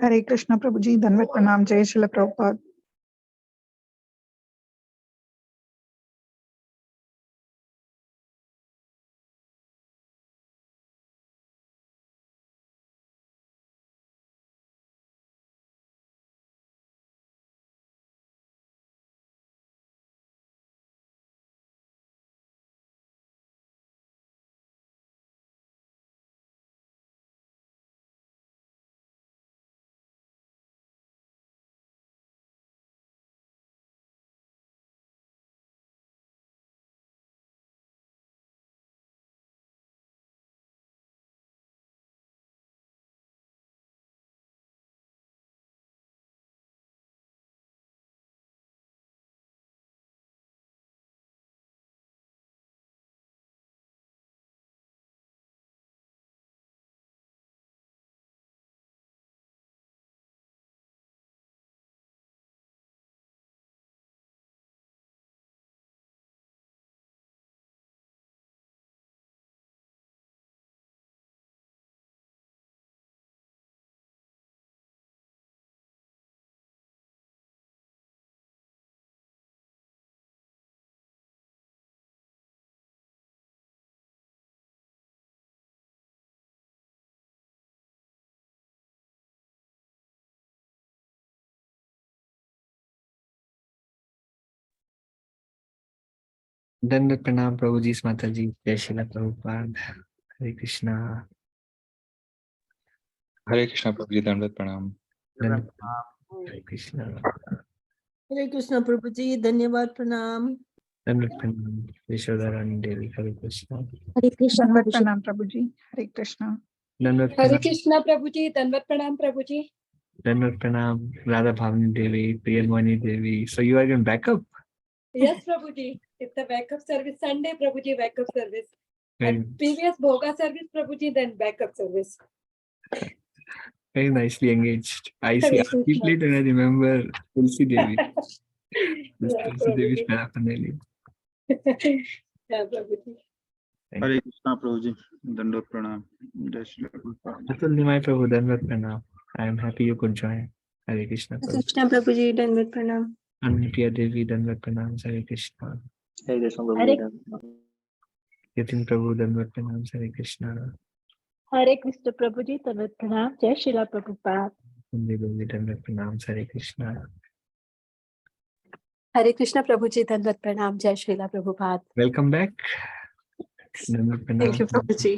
Hare Krishna Prabhuji, Dhanvat Pranam, Jai Srila Prabhupada. Dandat Pranam Prabhuji, Mataji, Jai Srila Prabhupada. Hare Krishna. Hare Krishna Prabhuji, Dandat Pranam. Hare Krishna. Hare Krishna Prabhuji, Dhanyavad Pranam. Dandat Pranam. Vishwadharani Devi. Hare Krishna. Dhanvat Pranam Prabhuji, Hare Krishna. Dandavat Hare pranam. Krishna Prabhuji, Dandavat Pranam Prabhuji. Dandavat pranam. Radha Bhavani Devi, Priyamani Devi. So you are in backup? Yes, Prabhuji. It's a backup service. Sunday, Prabhuji, backup service. Very, And previous Bhoga service, Prabhuji, then backup service. very nicely engaged. I see Hare Aarti Krishna. plate and I remember Tulsi Devi. This Yeah, Tulsi Devi's Prabhuji. paraphernalia. Yeah, Prabhuji. Thank Hare you. Krishna Prabhuji. Dandot Pranam. Jai Shri Prabhupada. Atul Nimai Prabhu, Dandavat pranam. I am happy you could join. Hare Krishna Prabhu. Krishna Prabhuji, Dandavat Pranam. Anupriya Devi, Dandavat pranam. Hare Krishna. Hare Krishna Hare, Yatin Prabhu, Dandavat pranam. Hare Krishna. Hare Krishna Prabhuji, Dandavat Pranam. Jai Srila Prabhupada. Kunde Devi, Dandavat pranam. Hare Krishna. Hare Krishna Prabhuji, Dandavat Pranam, Jai Srila Prabhupada. Welcome back. Dandavat Thank you, pranam. Prabhuji.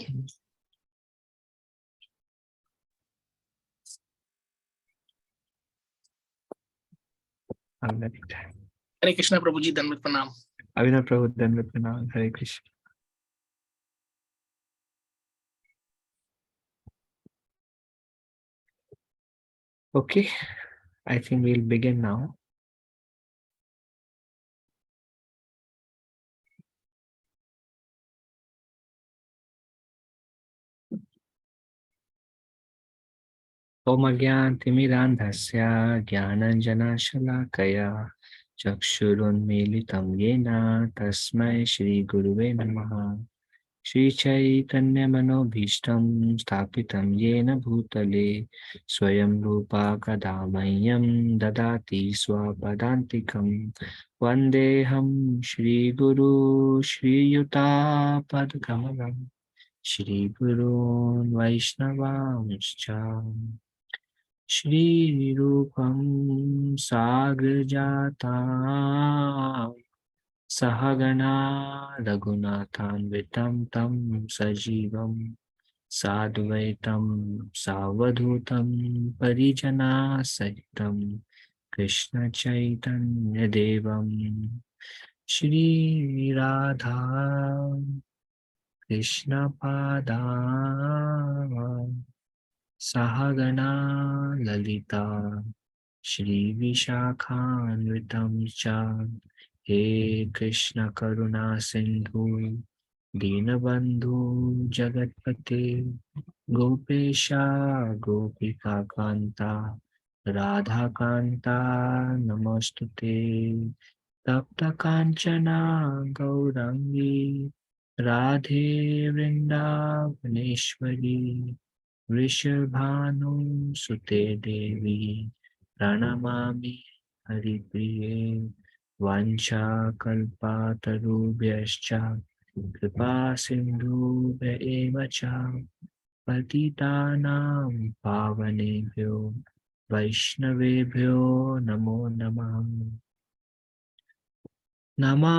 All right. Hare Krishna Prabhuji, Dandavat Pranam. Avinav Prabhu, Dandavat pranam. Hare Krishna. Okay, I think we'll begin now. ओमज्ञानतिमिरान्धस्य ज्ञानञ्जनशलाकया चक्षुरुन्मीलितं येन तस्मै श्रीगुरुवे नमः। श्रीचैतन्यमनोभीष्टं स्थापितं येन भूतले स्वयं रूपा कदा मह्यं ददाति स्वपदान्तिकं। वन्देऽहं श्रीगुरु श्रीयुतापदकमलं श्रीगुरून् वैष्णवांश्च श्रीरूपं साग्रजाता सहगणा रघुनाथान्वितं तं सजीवं साद्वैतं सावधूतं परिजनासहितं कृष्णचैतन्यदेवं श्रीराधा कृष्णपादा सहगणा ललिता श्रीविशाखान्वितं च। हे कृष्ण करुणा सिंधु दीनबंधु जगतपते गोपेशा गोपिका कांता राधा कांता नमोस्तुते। तप्त कांचना गौरांगी राधे वृंदावनेश्वरी वृषभानुसुते देवी प्रणमामि हरिप्रिये। वाञ्छाकल्पतरुभ्यश्च कृपा सिन्धुभ्य एव च पतितानां पावनेभ्यो वैष्णवेभ्यो नमो नमः। नमो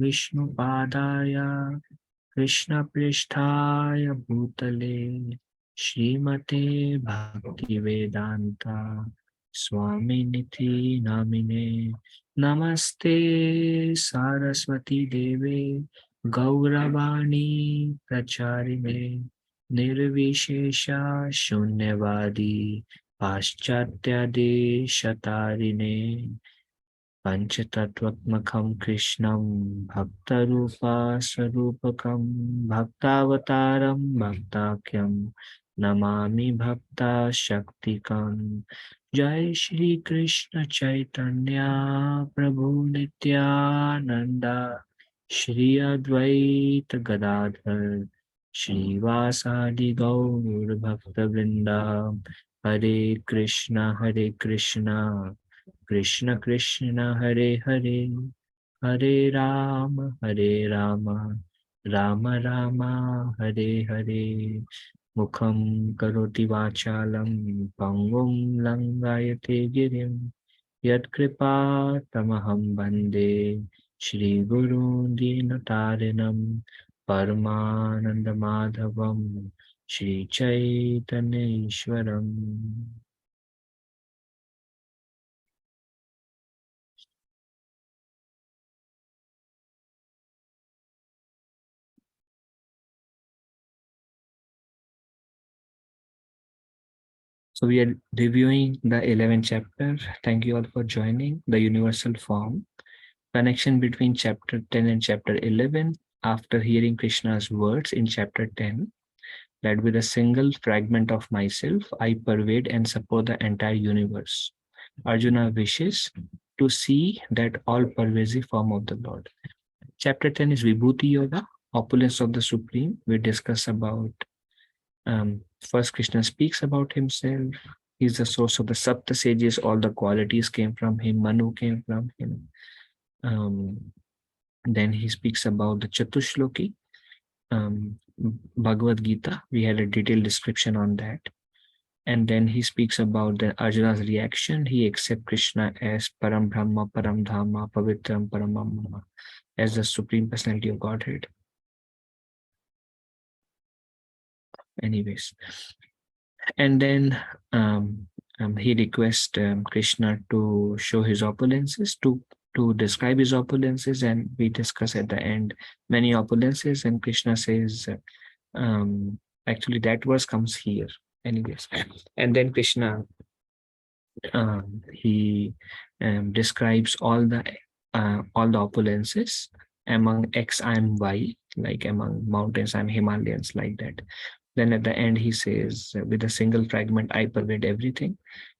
विष्णुपादाय कृष्णपृष्ठाय भूतले श्रीमते भक्तिवेदांता स्वामिनिति नामिने। नमस्ते सारस्वती देवे गौरवाणी प्रचारिणे निर्विशेषा शून्यवादी पाश्चात्यादेशतारिणे। पंचतत्त्वात्मकं कृष्णं भक्तरूपास्वरूपकं भक्तावतारं भक्ताख्यं नमामि भक्ताशक्तिकं। जय श्री कृष्ण चैतन्य प्रभु नित्यानंद श्री अद्वैत गदाधर श्रीवासादि गौर भक्तवृंदा। हरे कृष्ण कृष्ण कृष्ण हरे हरे हरे राम राम राम हरे हरे। मुखं करोति वाचालं पङ्गुं लङ्घयते गिरिं यत्कृपा तमहं वन्दे श्रीगुरुं दीनतारिणं परमानन्दमाधवं श्रीचैतन्येश्वरम्। So we are reviewing the 11th chapter. Thank you all for joining the universal form. Connection between chapter 10 and chapter 11. After hearing Krishna's words in chapter 10, that with a single fragment of myself, I pervade and support the entire universe. Arjuna wishes to see that all-pervasive form of the Lord. Chapter 10 is Vibhuti Yoga, opulence of the Supreme. We discuss about first Krishna speaks about himself. He's the source of the Sapta sages. All the qualities came from him. Manu came from him. Then he speaks about the Chatushloki, Bhagavad Gita. We had a detailed description on that. And then he speaks about the Arjuna's reaction. He accepts Krishna as Param Brahma, Param Dhamma, Pavitram, Paramamma, as the Supreme Personality of Godhead. Anyways, and then he requests Krishna to show his opulences, to describe his opulences, and we discuss at the end many opulences, and Krishna says, actually that verse comes here. Anyways, and then Krishna he describes all the opulences. Among X I am Y, like among mountains I'm Himalayans, like that. Then at the end he says, with a single fragment I pervade everything.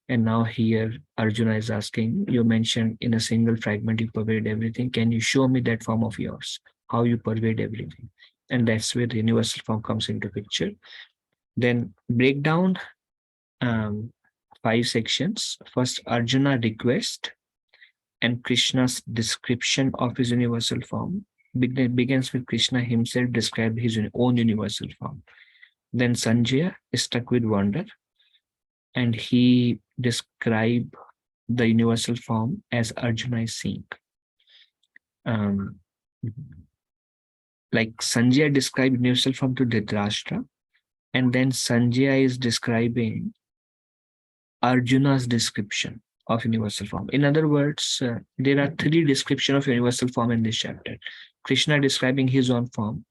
And now here Arjuna is asking, you mentioned in a single fragment you pervade everything. Can you show me that form of yours, how you pervade everything? And that's where the universal form comes into picture. Then break down 5 sections. First, Arjuna request and Krishna's description of his universal form. Begins with Krishna himself described his own universal form. Then Sanjaya is struck with wonder, and he described the universal form as Arjuna is seeing. Like Sanjaya described universal form to Dhritarashtra, and then Sanjaya is describing Arjuna's description of universal form. In other words, there are 3 descriptions of universal form in this chapter. Krishna describing his own form,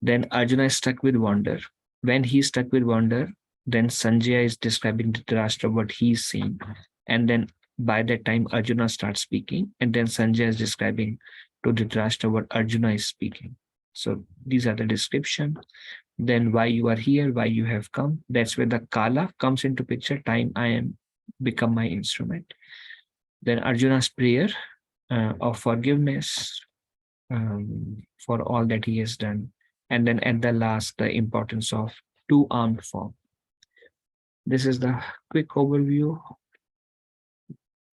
then Arjuna is struck with wonder. When he's struck with wonder, then Sanjaya is describing to Dhritarashtra what he's seeing, and then by that time Arjuna starts speaking, and then Sanjaya is describing to Dhritarashtra what Arjuna is speaking. So these are the description. Then why you are here, why you have come. That's where the Kala comes into picture. Time I am become my instrument. Then Arjuna's prayer of forgiveness for all that he has done. And then at the last, the importance of 2-armed form. This is the quick overview.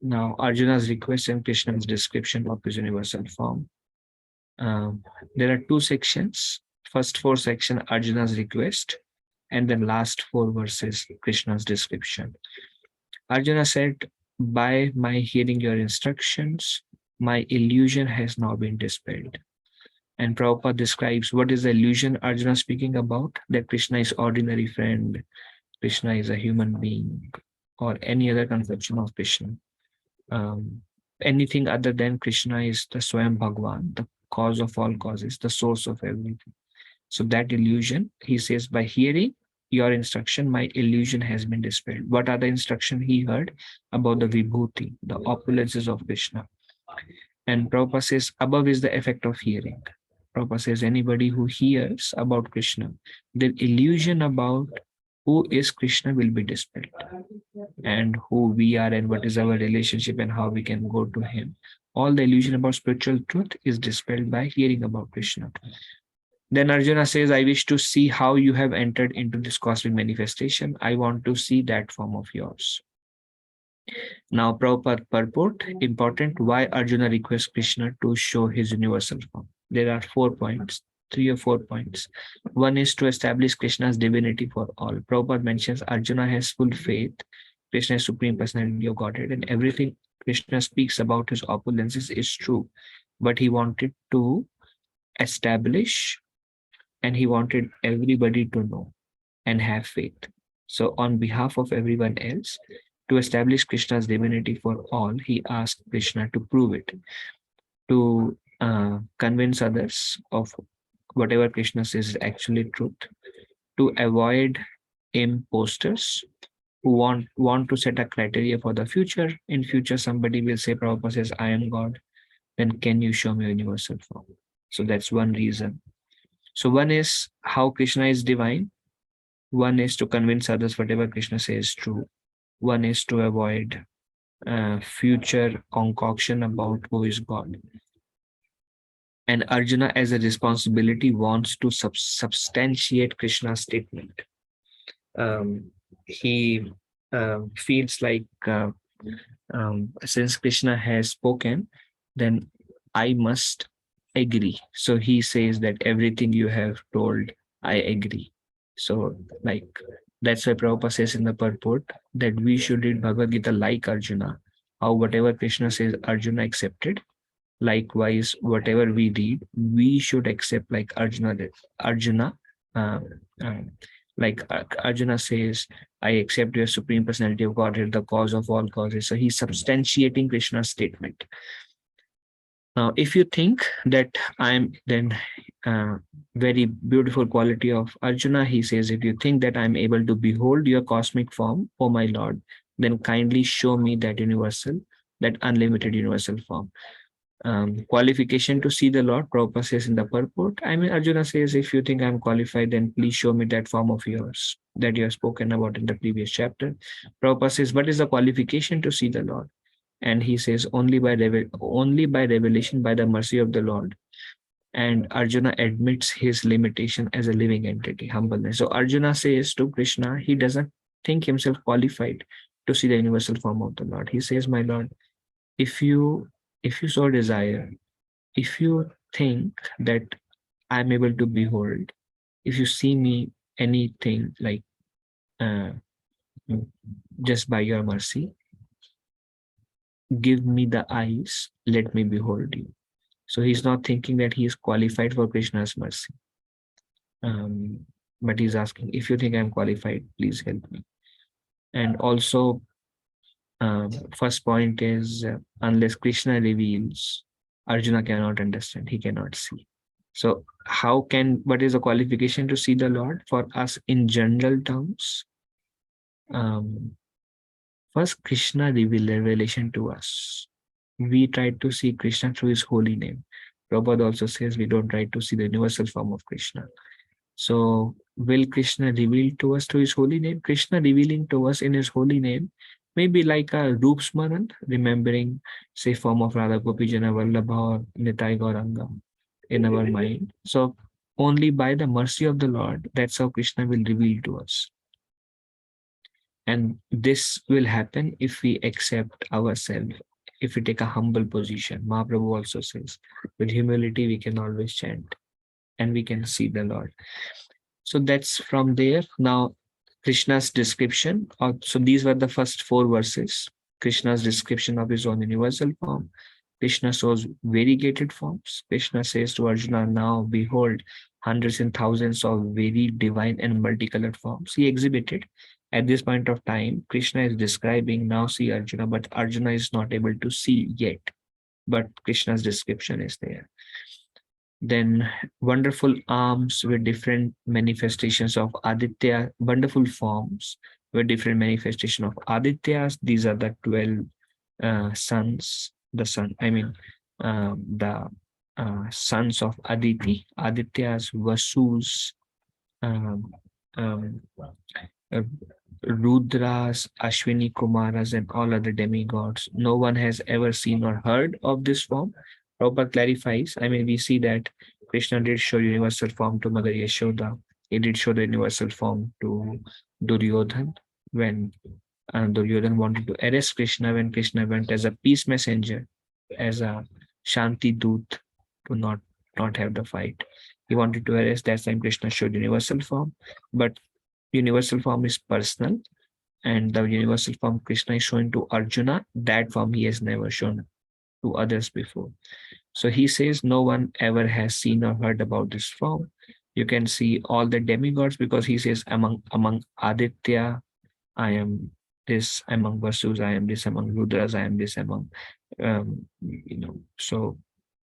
Now Arjuna's request and Krishna's description of his universal form. There are 2 sections. First 4 sections, Arjuna's request, and then last 4 verses, Krishna's description. Arjuna said, by my hearing your instructions, my illusion has now been dispelled. And Prabhupada describes what is the illusion Arjuna speaking about, that Krishna is ordinary friend, Krishna is a human being, or any other conception of Krishna. Anything other than Krishna is the Swayam Bhagwan, the cause of all causes, the source of everything. So that illusion, he says, by hearing your instruction, my illusion has been dispelled. What are the instruction he heard? About the Vibhuti, the opulences of Krishna. And Prabhupada says, above is the effect of hearing. Prabhupada says, anybody who hears about Krishna, their illusion about who is Krishna will be dispelled. And who we are and what is our relationship and how we can go to him. All the illusion about spiritual truth is dispelled by hearing about Krishna. Then Arjuna says, I wish to see how you have entered into this cosmic manifestation. I want to see that form of yours. Now, Prabhupada purport, important, why Arjuna requests Krishna to show his universal form. There are 4 points, 3 or 4 points. One is to establish Krishna's divinity for all. Prabhupada mentions Arjuna has full faith. Krishna is Supreme Personality of Godhead, and everything Krishna speaks about his opulences is true. But he wanted to establish, and he wanted everybody to know and have faith. So on behalf of everyone else, to establish Krishna's divinity for all, he asked Krishna to prove it, to convince others of whatever Krishna says is actually truth, to avoid imposters, who want to set a criteria for the future. In future, somebody will say, Prabhupada says, I am God. Then can you show me a universal form? So that's one reason. So one is how Krishna is divine. One is to convince others whatever Krishna says is true. One is to avoid future concoction about who is God. And Arjuna, as a responsibility, wants to substantiate Krishna's statement. He feels like since Krishna has spoken, then I must agree. So he says that everything you have told, I agree. So like that's why Prabhupada says in the purport that we should read Bhagavad Gita like Arjuna. How whatever Krishna says, Arjuna accepted. Likewise, whatever we read, we should accept like Arjuna did. Arjuna, Arjuna says, I accept your supreme personality of Godhead, the cause of all causes. So he's substantiating Krishna's statement. Now, if you think that I'm then very beautiful quality of Arjuna, he says, if you think that I'm able to behold your cosmic form, O my Lord, then kindly show me that universal, that unlimited universal form. Qualification to see the Lord, Prabhupada says in the purport. I mean, Arjuna says, if you think I'm qualified, then please show me that form of yours that you have spoken about in the previous chapter. Prabhupada says, what is the qualification to see the Lord? And he says, only by revelation, by the mercy of the Lord. And Arjuna admits his limitation as a living entity, humbleness. So Arjuna says to Krishna, he doesn't think himself qualified to see the universal form of the Lord. He says, my Lord, if you so desire, if you think that I'm able to behold, if you see me anything like just by your mercy, give me the eyes, let me behold you. So he's not thinking that he is qualified for Krishna's mercy. But he's asking, if you think I'm qualified, please help me. And also, first point is, unless Krishna reveals, Arjuna cannot understand, he cannot see. So what is the qualification to see the Lord for us in general terms? First, Krishna revealed revelation to us. We try to see Krishna through his holy name. Prabhupada also says we don't try to see the universal form of Krishna. So will Krishna reveal to us through his holy name? Krishna revealing to us in his holy name may be like a Roop Smaran, remembering, say, form of Radha Gopijana Vallabha or Nitai Gauranga in our mind. So only by the mercy of the Lord, that's how Krishna will reveal to us. And this will happen if we accept ourselves, if we take a humble position. Mahaprabhu also says, with humility, we can always chant and we can see the Lord. So that's from there. Now, Krishna's description. So these were the first 4 verses. Krishna's description of his own universal form. Krishna shows variegated forms. Krishna says to Arjuna, now behold, hundreds and thousands of very divine and multicolored forms he exhibited. At this point of time, Krishna is describing, now see Arjuna, but Arjuna is not able to see yet. But Krishna's description is there. Then wonderful arms with different manifestations of Aditya, wonderful forms with different manifestation of Adityas. These are the 12 sons, the sons of Aditi, Adityas, Vasus, Rudras, Ashwini Kumaras, and all other demigods. No one has ever seen or heard of this form. Prabhupada clarifies, we see that Krishna did show universal form to Mother Yashoda. He did show the universal form to Duryodhan when Duryodhan wanted to arrest Krishna, when Krishna went as a peace messenger, as a Shanti Dut, to not have the fight. He wanted to arrest, that time Krishna showed universal form, but universal form is personal, and the universal form Krishna is showing to Arjuna, that form he has never shown to others before. So he says no one ever has seen or heard about this form. You can see all the demigods, because he says among Aditya, I am this, among Vasus, I am this, among Rudras, I am this, among so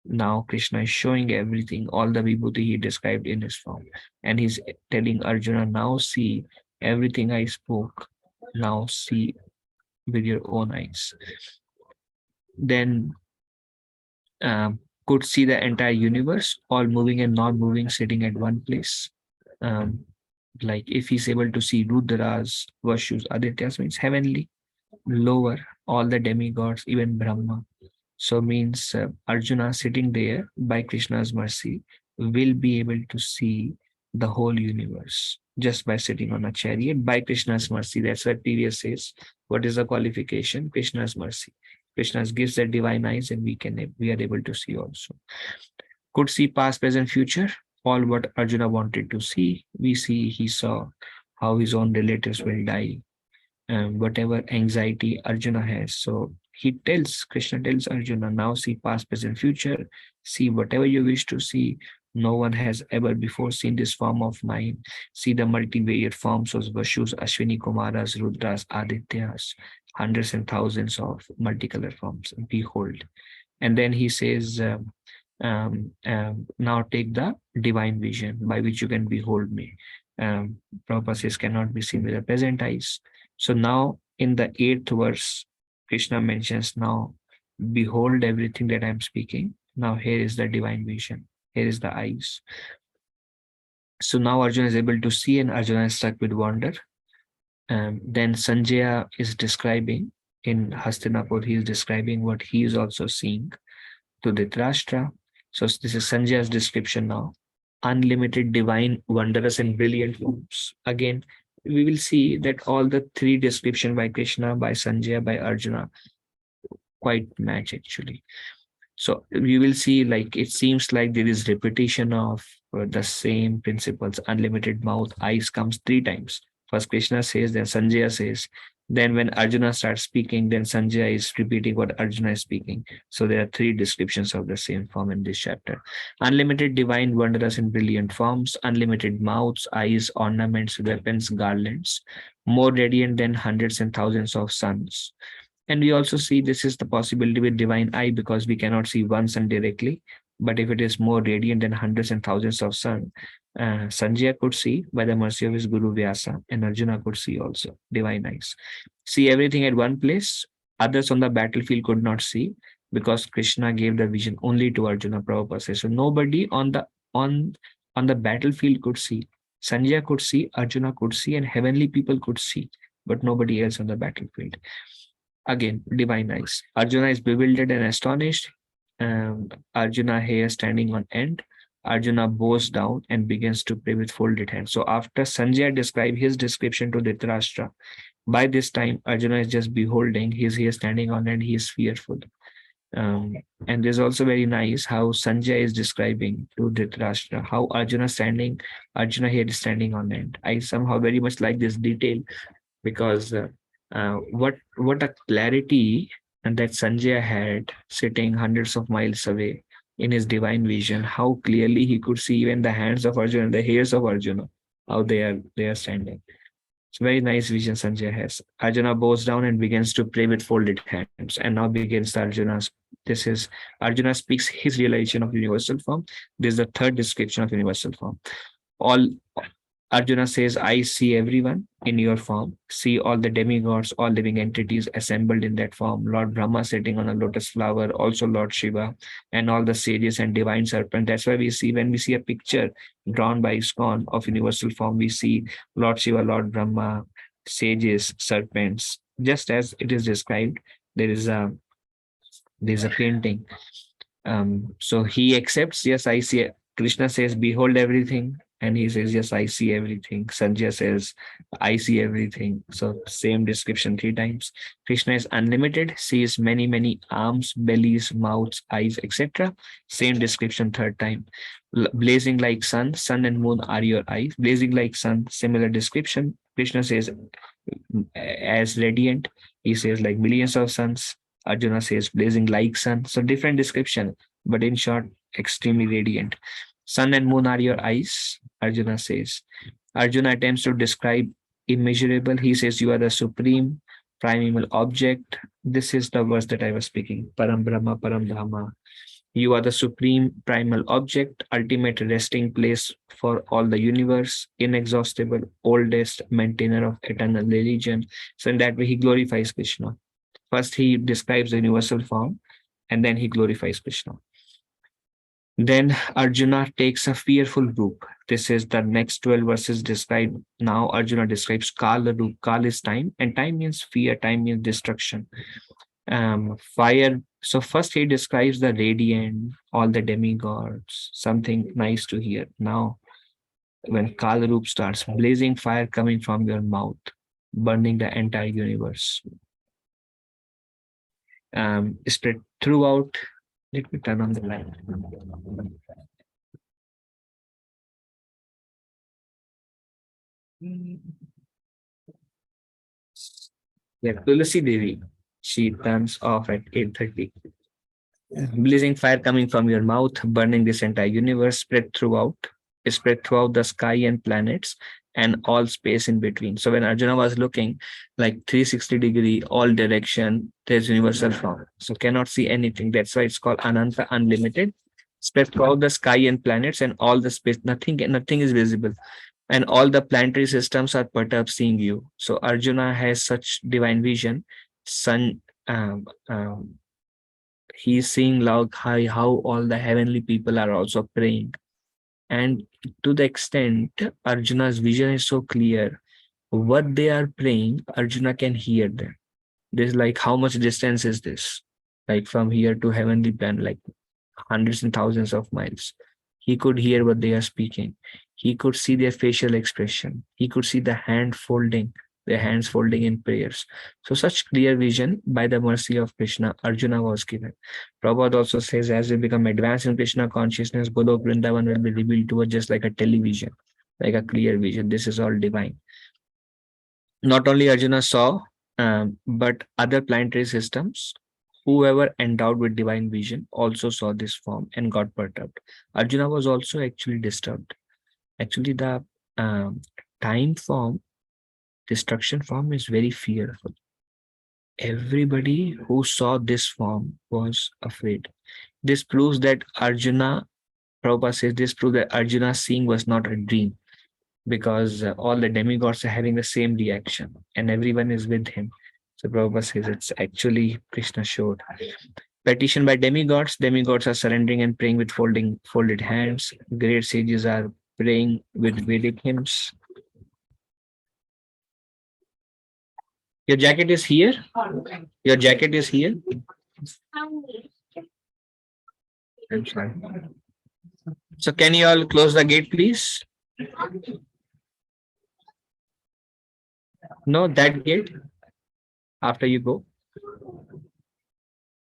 now Krishna is showing everything, all the vibhuti he described in his form, and he's telling Arjuna, now see everything I spoke Now see with your own eyes. Then could see the entire universe, all moving and non-moving, sitting at one place. Um, like if he's able to see Rudras, Vashus, Adityas, means heavenly, lower, all the demigods, even Brahma. So means Arjuna sitting there by Krishna's mercy will be able to see the whole universe just by sitting on a chariot by Krishna's mercy. That's what previous says. What is the qualification? Krishna's mercy. Krishna gives that divine eyes, and we are able to see also. Could see past, present, future. All what Arjuna wanted to see, we see. He saw how his own relatives will die, whatever anxiety Arjuna has. So Krishna tells Arjuna, now see past, present, future, see whatever you wish to see. No one has ever before seen this form of mine. See the multivariate forms of Vashus, Ashwini Kumaras, Rudras, Adityas, hundreds and thousands of multicolor forms. Behold. And then he says, now take the divine vision by which you can behold me. Prabhupada says cannot be seen with the present eyes. So now in the 8th verse, Krishna mentions now, behold everything that I'm speaking. Now here is the divine vision. Here is the eyes. So now Arjuna is able to see, and Arjuna is struck with wonder. Then Sanjaya is describing in Hastinapur, he is describing what he is also seeing to Dhritarashtra. So this is Sanjaya's description now. Unlimited, divine, wondrous, and brilliant forms. Again, we will see that all the three description by Krishna, by Sanjaya, by Arjuna quite match actually. So we will see, like, it seems like there is repetition of the same principles. Unlimited mouth, eyes comes 3 times. First Krishna says, then Sanjaya says. Then when Arjuna starts speaking, then Sanjaya is repeating what Arjuna is speaking. So there are 3 descriptions of the same form in this chapter. Unlimited, divine, wondrous, and brilliant forms. Unlimited mouths, eyes, ornaments, weapons, garlands. More radiant than hundreds and thousands of suns. And we also see this is the possibility with divine eye, because we cannot see one sun directly. But if it is more radiant than hundreds and thousands of sun, Sanjaya could see by the mercy of his Guru Vyasa, and Arjuna could see also divine eyes. See everything at one place. Others on the battlefield could not see, because Krishna gave the vision only to Arjuna. Prabhupada says. So nobody on the battlefield could see. Sanjaya could see, Arjuna could see, and heavenly people could see, but nobody else on the battlefield. Again, divine eyes. Arjuna is bewildered and astonished. Arjuna hair standing on end. Arjuna bows down and begins to pray with folded hands. So after Sanjaya described his description to Dhritarashtra, by this time Arjuna is just beholding his hair standing on end. He is fearful. And there's also very nice how Sanjaya is describing to Dhritarashtra how Arjuna hair is standing on end. I somehow very much like this detail, because what a clarity and that Sanjaya had sitting hundreds of miles away in his divine vision, how clearly he could see even the hands of Arjuna, the hairs of Arjuna, how they are standing. It's a very nice vision Sanjaya has. Arjuna bows down and begins to pray with folded hands. And now begins Arjuna speaks his realization of universal form. This is the 3rd description of universal form. Arjuna says, I see everyone in your form, see all the demigods, all living entities assembled in that form, Lord Brahma sitting on a lotus flower, also Lord Shiva, and all the sages and divine serpent. That's why when we see a picture drawn by ISKCON of universal form, we see Lord Shiva, Lord Brahma, sages, serpents, just as it is described. There's a painting. So he accepts, yes, I see. Krishna says, behold everything. And he says, yes, I see everything. Sanjaya says, I see everything. So same description 3 times. Krishna is unlimited, sees many, many arms, bellies, mouths, eyes, etc. Same description 3rd time. Blazing like sun and moon are your eyes. Blazing like sun, similar description. Krishna says, as radiant. He says, like millions of suns. Arjuna says, blazing like sun. So different description, but in short, extremely radiant. Sun and moon are your eyes, Arjuna says. Arjuna attempts to describe immeasurable. He says, you are the supreme, primeval object. This is the verse that I was speaking. Param Brahma, Param Dhamma. You are the supreme primal object, ultimate resting place for all the universe, inexhaustible, oldest maintainer of eternal religion. So in that way, he glorifies Krishna. First, he describes the universal form, and then he glorifies Krishna. Then Arjuna takes a fearful roop. This is the next 12 verses describe. Now Arjuna describes Kala roop. Kal is time, and time means fear, time means destruction. Fire. So first he describes the radiant, all the demigods, something nice to hear. Now, when Kala roop starts, blazing fire coming from your mouth, burning the entire universe. Spread throughout. Let me turn on the light. Yeah, Tulasi Devi. She turns off at 8:30. Blazing fire coming from your mouth, burning this entire universe, spread throughout the sky and planets and all space in between. So when Arjuna was looking like 360-degree, all direction, there's universal form. So cannot see anything. That's why it's called Ananta, unlimited. Spread throughout the sky and planets and all the space. Nothing is visible. And all the planetary systems are perturbed seeing you. So Arjuna has such divine vision. Sun, he's seeing like how all the heavenly people are also praying. And to the extent Arjuna's vision is so clear, what they are praying, Arjuna can hear them. There's like, how much distance is this? Like from here to heavenly planet, like hundreds and thousands of miles. He could hear what they are speaking. He could see their facial expression. He could see the their hands folding in prayers. So such clear vision by the mercy of Krishna, Arjuna was given. Prabhupada also says, as we become advanced in Krishna consciousness, Golok Vrindavan will be revealed to us just like a television, like a clear vision. This is all divine. Not only Arjuna saw, but other planetary systems, whoever endowed with divine vision, also saw this form and got perturbed. Arjuna was also actually disturbed. Actually, the time form, destruction form is very fearful. Everybody who saw this form was afraid. This proves that Arjuna, Prabhupada says, this proves that Arjuna seeing was not a dream, because all the demigods are having the same reaction and everyone is with him. So Prabhupada says it's actually Krishna showed. Petition by demigods. Demigods are surrendering and praying with folded hands. Great sages are praying with Vedic hymns. Your jacket is here? Your jacket is here? I'm sorry. So can you all close the gate, please? No, that gate. After you go.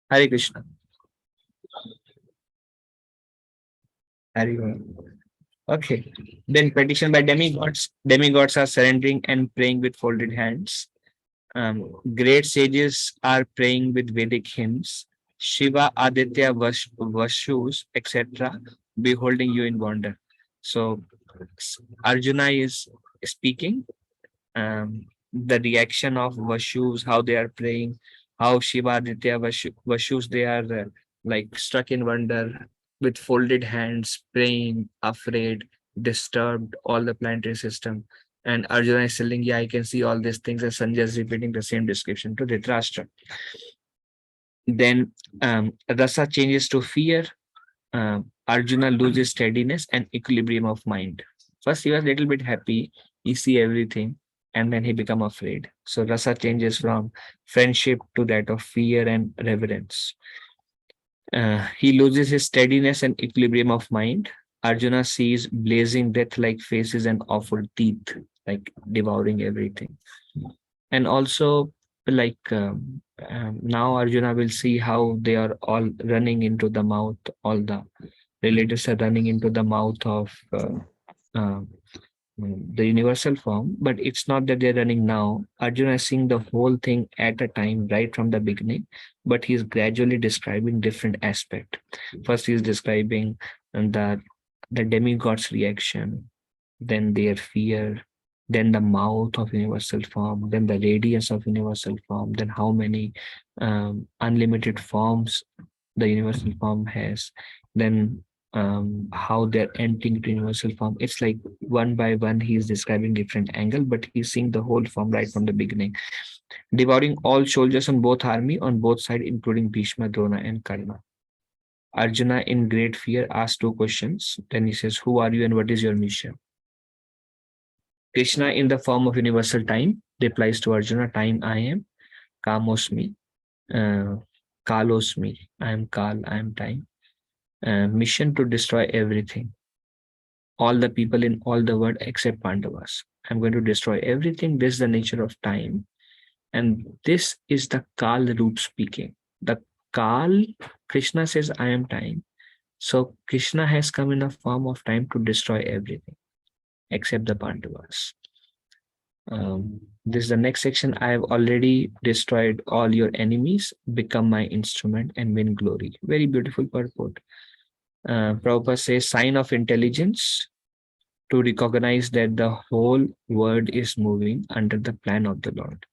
Hare Krishna. Hare Krishna. Okay. Then petition by demigods. Demigods are surrendering and praying with folded hands. Great sages are praying with Vedic hymns. Shiva, Aditya, Vashus, etc. beholding you in wonder. So Arjuna is speaking. The reaction of Vashus, how they are praying, how Shiva, Aditya, Vashus, they are like struck in wonder with folded hands, praying, afraid, disturbed, all the planetary system. And Arjuna is telling, yeah, I can see all these things, and Sanjay is repeating the same description to Dhritarashtra. Then Rasa changes to fear. Arjuna loses steadiness and equilibrium of mind. First, he was a little bit happy, he see everything, and then he become afraid. So Rasa changes from friendship to that of fear and reverence. He loses his steadiness and equilibrium of mind. Arjuna sees blazing death-like faces and awful teeth, like devouring everything. And also, like now Arjuna will see how they are all running into the mouth, all the relatives are running into the mouth of the universal form, but it's not that they're running now. Arjuna is seeing the whole thing at a time, right from the beginning, but he's gradually describing different aspect. First, he's describing the demigod's reaction, then their fear, then the mouth of universal form, then the radiance of universal form, then how many unlimited forms the universal form has, then how they're entering to universal form. It's like one by one, he's describing different angle, but he's seeing the whole form right from the beginning. Devouring all soldiers on both army, on both sides, including Bhishma, Drona, and Karna. Arjuna, in great fear, asks 2 questions. Then he says, who are you and what is your mission? Krishna, in the form of universal time, replies to Arjuna, time I am, Kamosmi, Kalosmi, I am Kal, I am time. Mission to destroy everything. All the people in all the world except Pandavas. I'm going to destroy everything. This is the nature of time. And this is the Kal root speaking. The Kal, Krishna says, I am time. So Krishna has come in a form of time to destroy everything except the Pandavas. This is the next section. I have already destroyed all your enemies, become my instrument and win glory. Very beautiful purport. Prabhupada says, sign of intelligence to recognize that the whole world is moving under the plan of the Lord.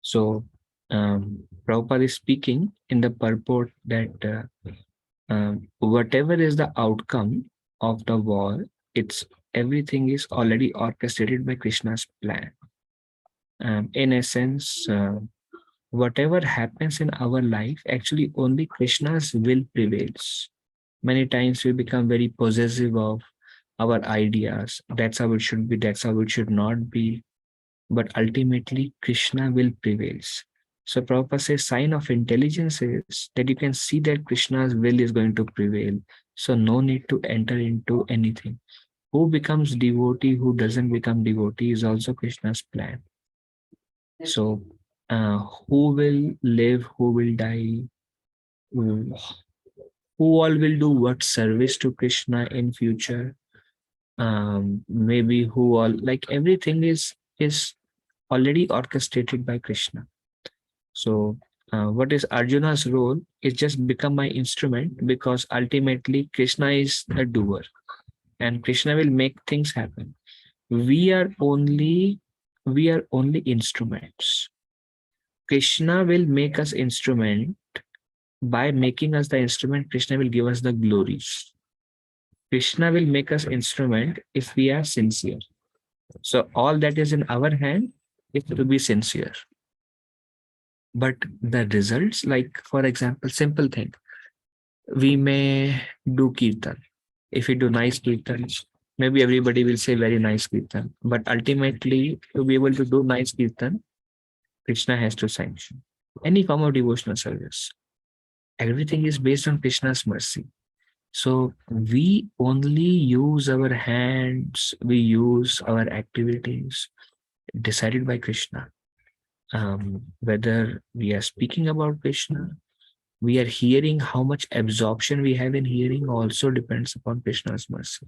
So, Prabhupada is speaking in the purport that whatever is the outcome of the war, everything is already orchestrated by Krishna's plan. In essence, whatever happens in our life, actually only Krishna's will prevails. Many times we become very possessive of our ideas. That's how it should be, that's how it should not be. But ultimately, Krishna will prevails. So Prabhupada says, sign of intelligence is that you can see that Krishna's will is going to prevail. So no need to enter into anything. Who becomes devotee, who doesn't become devotee is also Krishna's plan. So who will live, who will die, who all will do what service to Krishna in future, maybe who all, like everything is already orchestrated by Krishna. So what is Arjuna's role is just become my instrument, because ultimately Krishna is the doer and Krishna will make things happen. We are only instruments. Krishna will make us instrument. By making us the instrument, Krishna will give us the glories. Krishna will make us instrument if we are sincere. So all that is in our hand is to be sincere. But the results, like for example, simple thing, we may do kirtan. If we do nice kirtan, maybe everybody will say very nice kirtan. But ultimately, to be able to do nice kirtan, Krishna has to sanction any form of devotional service. Everything is based on Krishna's mercy. So we only use our hands, we use our activities decided by Krishna. Whether we are speaking about Krishna, we are hearing, how much absorption we have in hearing also depends upon Krishna's mercy.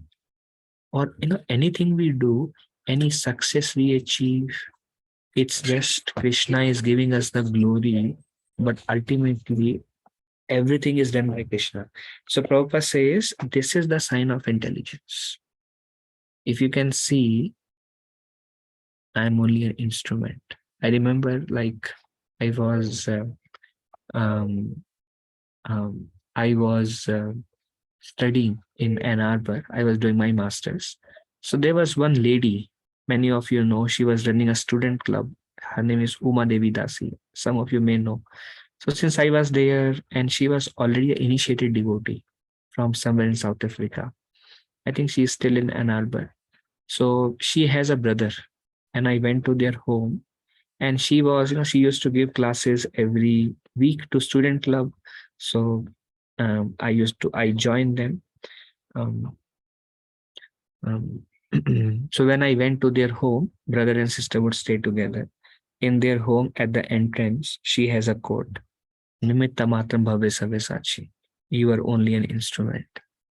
Or anything we do, any success we achieve, it's just Krishna is giving us the glory, but ultimately everything is done by Krishna. So Prabhupada says, this is the sign of intelligence. If you can see, I'm only an instrument. I remember, like, I was studying in Ann Arbor. I was doing my master's. So there was one lady, many of you know, she was running a student club. Her name is Uma Devi Dasi. Some of you may know. So since I was there, and she was already an initiated devotee from somewhere in South Africa. I think she is still in Ann Arbor. So she has a brother, and I went to their home, and she was, she used to give classes every week to student club. So I joined them. So when I went to their home, brother and sister would stay together. In their home, at the entrance, she has a quote, Nimitta matram bhave save sachi. You are only an instrument.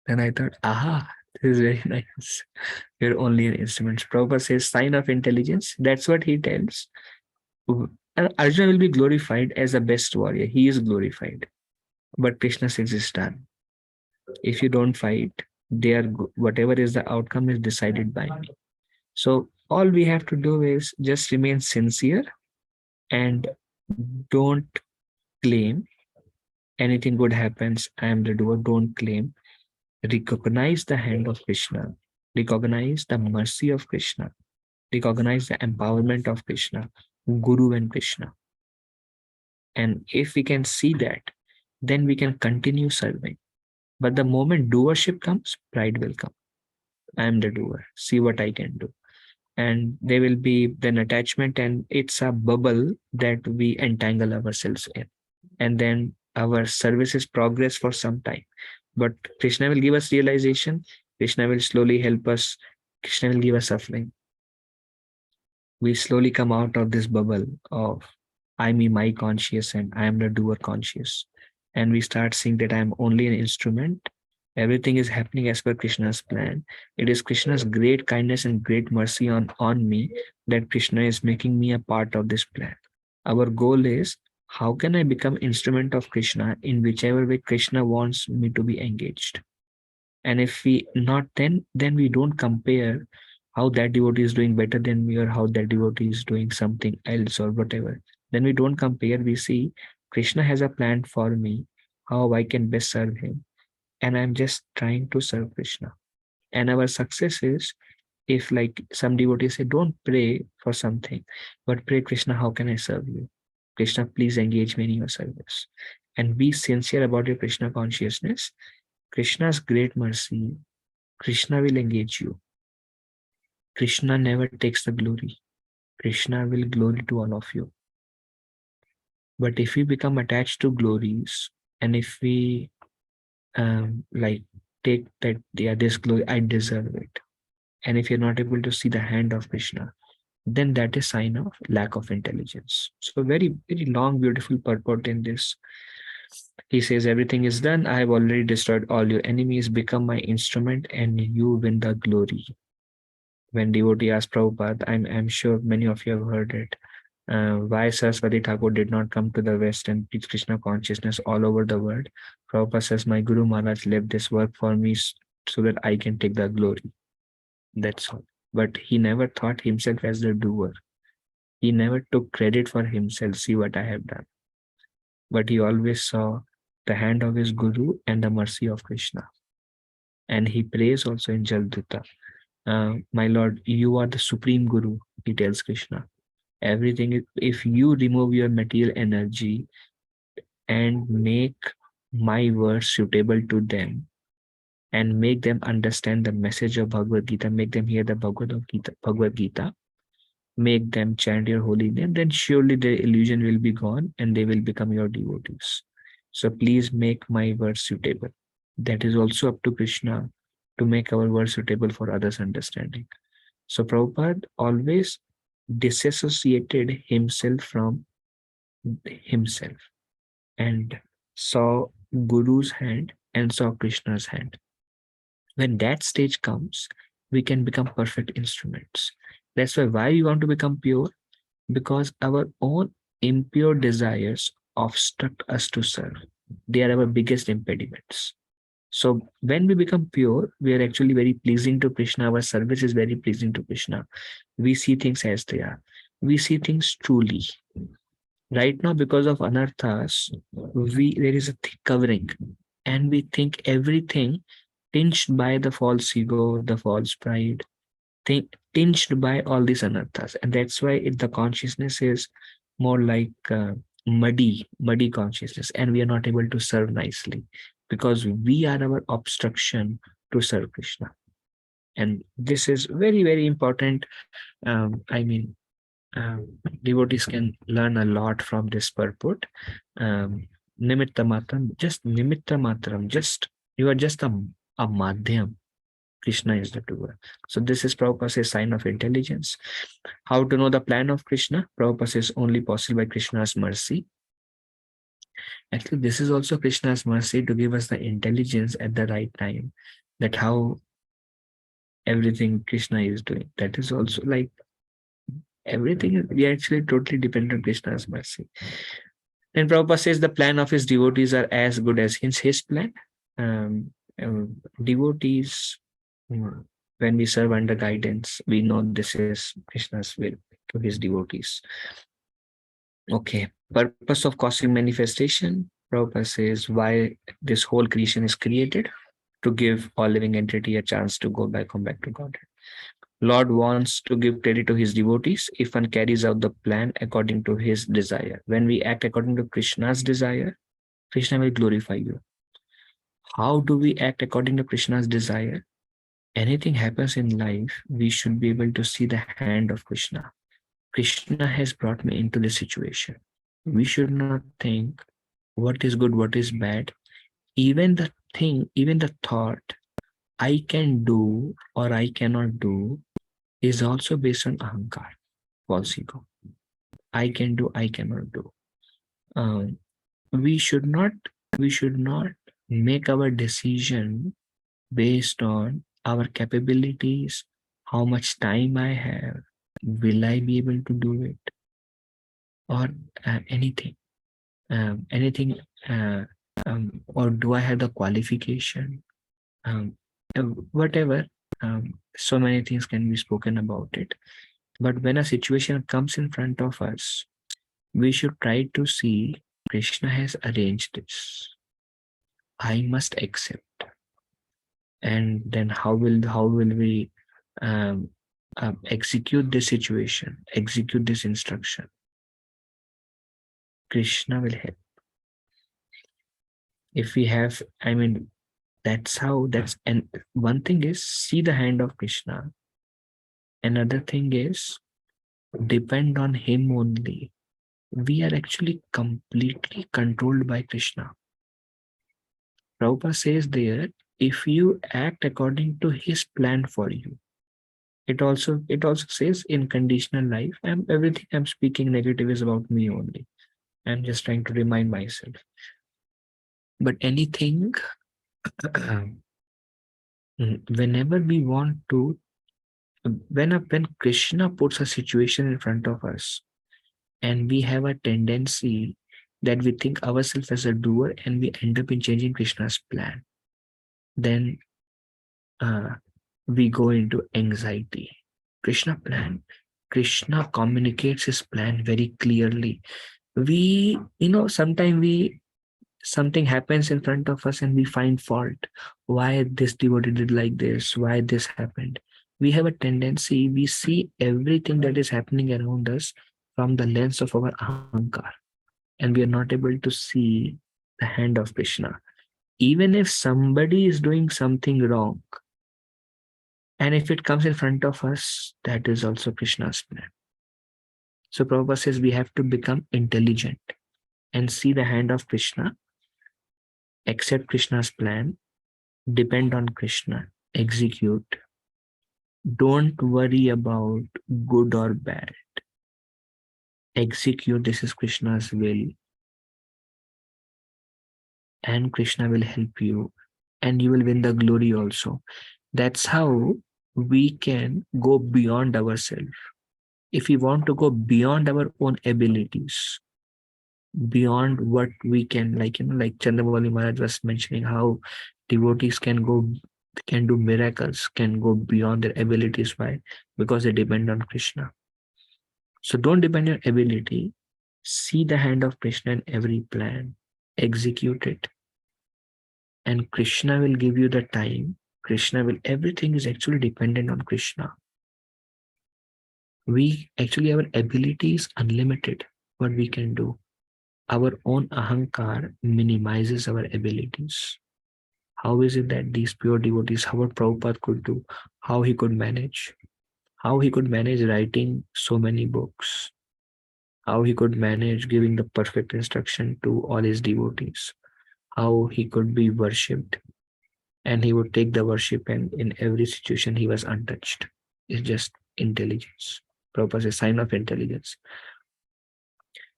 Then I thought, aha, This is very nice. You're only an instrument. Prabhupada says sign of intelligence. That's what he tells. And Arjuna will be glorified as the best warrior. He is glorified. But Krishna says it's done. If you don't fight, whatever is the outcome is decided by me. So all we have to do is just remain sincere and don't claim anything good happens. I am the doer. Don't claim. Recognize the hand of Krishna. Recognize the mercy of Krishna. Recognize the empowerment of Krishna, Guru and Krishna. And if we can see that, then we can continue serving. But the moment doership comes, pride will come. I am the doer. See what I can do. And there will be then attachment, and it's a bubble that we entangle ourselves in. And then our services progress for some time. But Krishna will give us realization. Krishna will slowly help us. Krishna will give us suffering. We slowly come out of this bubble of I, me, my conscious, and I am the doer conscious. And we start seeing that I am only an instrument. Everything is happening as per Krishna's plan. It is Krishna's great kindness and great mercy on me that Krishna is making me a part of this plan. Our goal is, how can I become instrument of Krishna in whichever way Krishna wants me to be engaged? And if we not, then we don't compare how that devotee is doing better than me, or how that devotee is doing something else or whatever. Then we don't compare. We see Krishna has a plan for me, how I can best serve him. And I'm just trying to serve Krishna. And our success is, if like some devotees say, don't pray for something, but pray, Krishna, how can I serve you? Krishna, please engage me in your service. And be sincere about your Krishna consciousness. Krishna's great mercy, Krishna will engage you. Krishna never takes the glory. Krishna will glory to all of you. But if we become attached to glories, and if we like take that, yeah, this glory, I deserve it. And if you're not able to see the hand of Krishna, then that is sign of lack of intelligence. So very, very long, beautiful purport in this. He says, everything is done. I have already destroyed all your enemies. Become my instrument and you win the glory. When devotee asked Prabhupada, I'm sure many of you have heard it, why Saraswati Thakur did not come to the West and teach Krishna consciousness all over the world. Prabhupada says, my Guru Maharaj left this work for me so that I can take the glory. That's all. But he never thought himself as the doer. He never took credit for himself. See what I have done. But he always saw the hand of his Guru and the mercy of Krishna. And he prays also in Jaldutta. My Lord, you are the supreme Guru, he tells Krishna. Everything, if you remove your material energy and make my words suitable to them and make them understand the message of Bhagavad Gita, make them hear the Bhagavad Gita, make them chant your holy name, then surely their illusion will be gone and they will become your devotees. So please make my words suitable. That is also up to Krishna to make our words suitable for others' understanding. So Prabhupada always disassociated himself from himself and saw Guru's hand and saw Krishna's hand. When that stage comes, we can become perfect instruments. That's why we want to become pure, because our own impure desires obstruct us to serve. They are our biggest impediments. So when we become pure, we are actually very pleasing to Krishna. Our service is very pleasing to Krishna. We see things as they are. We see things truly. Right now, because of anarthas, there is a thick covering, and we think everything tinged by the false ego, the false pride, tinged by all these anarthas. And that's why the consciousness is more like muddy consciousness, and we are not able to serve nicely because we are our obstruction to serve Krishna. And this is very, very important. Devotees can learn a lot from this purport. Nimitta matram, just nimitta matram, just you are just a madhyam. Krishna is the doer. So this is Prabhupada's sign of intelligence. How to know the plan of Krishna? Prabhupada says only possible by Krishna's mercy. Actually, this is also Krishna's mercy to give us the intelligence at the right time, that how everything Krishna is doing. That is also like everything. We are actually totally dependent on Krishna's mercy. Then Prabhupada says the plan of his devotees are as good as his plan. Devotees, when we serve under guidance, we know this is Krishna's will to his devotees. Okay, purpose of cosmic manifestation. Prabhupada says why this whole creation is created, to give all living entity a chance to come back to God. Lord wants to give credit to his devotees if one carries out the plan according to his desire. When we act according to Krishna's desire, Krishna will glorify you. How do we act according to Krishna's desire? Anything happens in life, we should be able to see the hand of Krishna. Krishna has brought me into this situation. We should not think what is good, what is bad. Even the thought I can do or I cannot do is also based on ahankar, false ego. I can do, I cannot do. We should not make our decision based on our capabilities, how much time I have, will I be able to do it, or anything, or do I have the qualification? Whatever, so many things can be spoken about it. But when a situation comes in front of us, we should try to see Krishna has arranged this. I must accept. And then how will we execute this situation, execute this instruction? Krishna will help. If we have, and one thing is see the hand of Krishna. Another thing is depend on him only. We are actually completely controlled by Krishna. Prabhupada says there, if you act according to his plan for you, it also says in conditional life, everything I'm speaking negative is about me only. I'm just trying to remind myself. But anything, whenever we want to, when Krishna puts a situation in front of us, and we have a tendency that we think ourselves as a doer and we end up in changing Krishna's plan, then we go into anxiety. Krishna communicates his plan very clearly. Something happens in front of us and we find fault. Why this devotee did like this? Why this happened? We have a tendency, we see everything that is happening around us from the lens of our ahankar, and we are not able to see the hand of Krishna. Even if somebody is doing something wrong, and if it comes in front of us, that is also Krishna's plan. So Prabhupada says we have to become intelligent and see the hand of Krishna, accept Krishna's plan, depend on Krishna, execute. Don't worry about good or bad. Execute, this is Krishna's will. And Krishna will help you, and you will win the glory also. That's how we can go beyond ourselves. If we want to go beyond our own abilities, beyond what we can, like Chandramauli Maharaj was mentioning, how devotees can do miracles, can go beyond their abilities. Why? Because they depend on Krishna. So don't depend on your ability. See the hand of Krishna in every plan. Execute it. And Krishna will give you the time. Everything is actually dependent on Krishna. Our ability is unlimited, what we can do. Our own ahankar minimizes our abilities. How is it that these pure devotees, how what Prabhupada could do, how he could manage writing so many books, how he could manage giving the perfect instruction to all his devotees, how he could be worshipped, and he would take the worship, and in every situation he was untouched. It's just intelligence. Prabhupada says, sign of intelligence.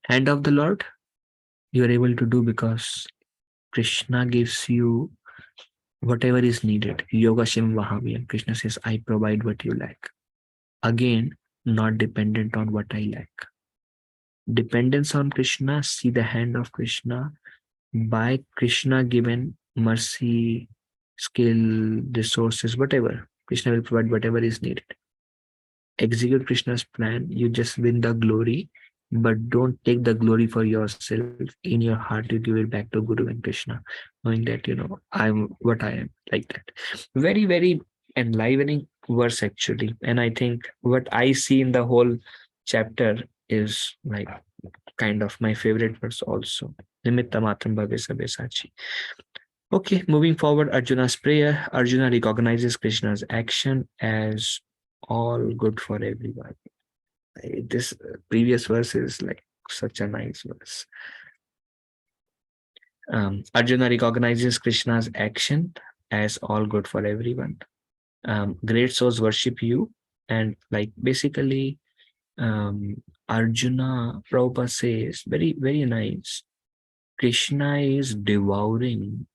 Hand of the Lord, you are able to do because Krishna gives you whatever is needed. Yogashim Vahaviyam. Krishna says, I provide what you lack. Again, not dependent on what I lack. Dependence on Krishna, see the hand of Krishna by Krishna given mercy, skill, resources, whatever. Krishna will provide whatever is needed. Execute Krishna's plan, you just win the glory, but don't take the glory for yourself. In your heart, you give it back to Guru and Krishna, knowing that, I'm what I am, like that. Very, very enlivening verse, actually. And I think what I see in the whole chapter is like kind of my favorite verse also. Nimitta matram bhave sabe sachi. Okay, moving forward, Arjuna's prayer. Arjuna recognizes Krishna's action as all good for everyone. This previous verse is like such a nice verse. Arjuna recognizes Krishna's action as all good for everyone. Great souls worship you, and like basically Arjuna, Prabhupada says, very, very nice. Krishna is devouring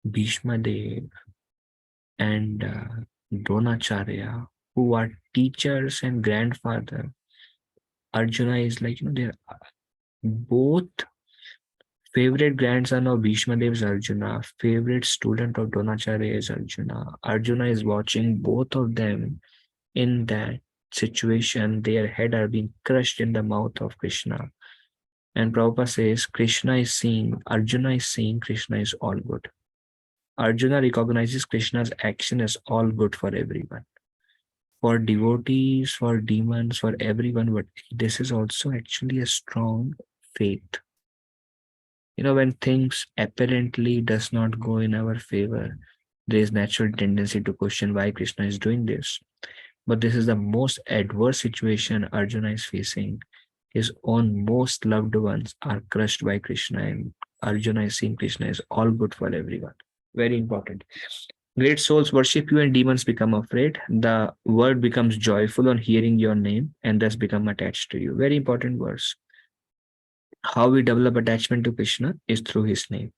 Bhishma Dev and Dronacharya, who are teachers and grandfather. Arjuna is like, they're both favorite grandson of Bhishma Dev is Arjuna, favorite student of Dronacharya is Arjuna. Arjuna is watching both of them in that situation. Their head are being crushed in the mouth of Krishna. And Prabhupada says, Krishna is seeing, Arjuna is seeing Krishna is all good. Arjuna recognizes Krishna's action as all good for everyone. For devotees, for demons, for everyone, but this is also actually a strong faith. When things apparently does not go in our favor, there is natural tendency to question why Krishna is doing this. But this is the most adverse situation Arjuna is facing. His own most loved ones are crushed by Krishna, and Arjuna is seeing Krishna is all good for everyone. Very important. Great souls worship you and demons become afraid. The world becomes joyful on hearing your name and thus become attached to you. Very important verse. How we develop attachment to Krishna is through his name.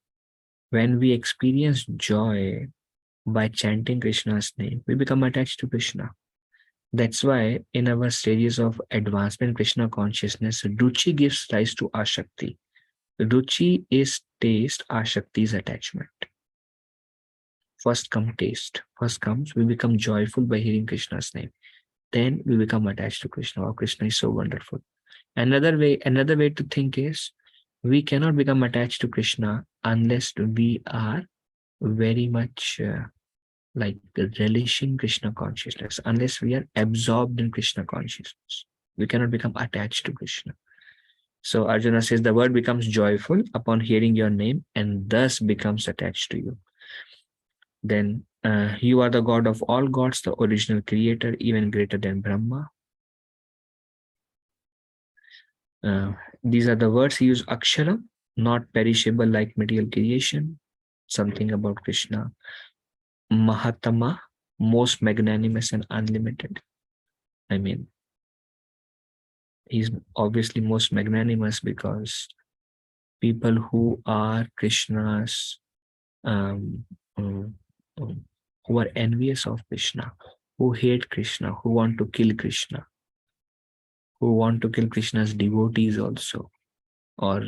When we experience joy by chanting Krishna's name, we become attached to Krishna. That's why in our stages of advancement in Krishna consciousness, Ruchi gives rise to Ashakti. Ruchi is taste, Ashakti is attachment. First comes taste. First comes, we become joyful by hearing Krishna's name. Then we become attached to Krishna. Oh, Krishna is so wonderful. Another way to think is, we cannot become attached to Krishna unless we are very much like relishing Krishna consciousness. Unless we are absorbed in Krishna consciousness, we cannot become attached to Krishna. So Arjuna says the word becomes joyful upon hearing your name and thus becomes attached to you. Then you are the God of all gods, the original creator, even greater than Brahma. These are the words he used, Akshara, not perishable like material creation. Something about Krishna. Mahatma, most magnanimous and unlimited. I mean, he's obviously most magnanimous because people who are Krishna's, who are envious of Krishna, who hate Krishna, who want to kill Krishna, who want to kill Krishna's devotees also, or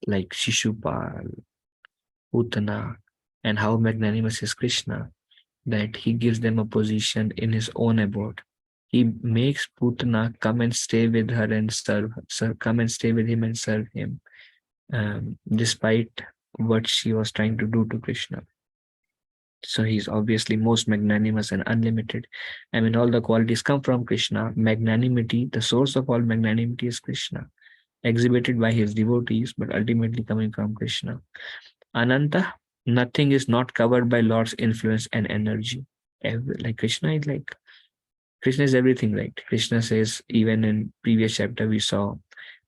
like Shishupal, Putana, and how magnanimous is Krishna, that he gives them a position in his own abode. He makes Putana come and stay with her and come and stay with him and serve him, despite what she was trying to do to Krishna. So he's obviously most magnanimous and unlimited. I mean, all the qualities come from Krishna. Magnanimity, the source of all magnanimity is Krishna, exhibited by his devotees, but ultimately coming from Krishna. Ananta, nothing is not covered by Lord's influence and energy. Like Krishna is everything, right? Krishna says, even in previous chapter we saw,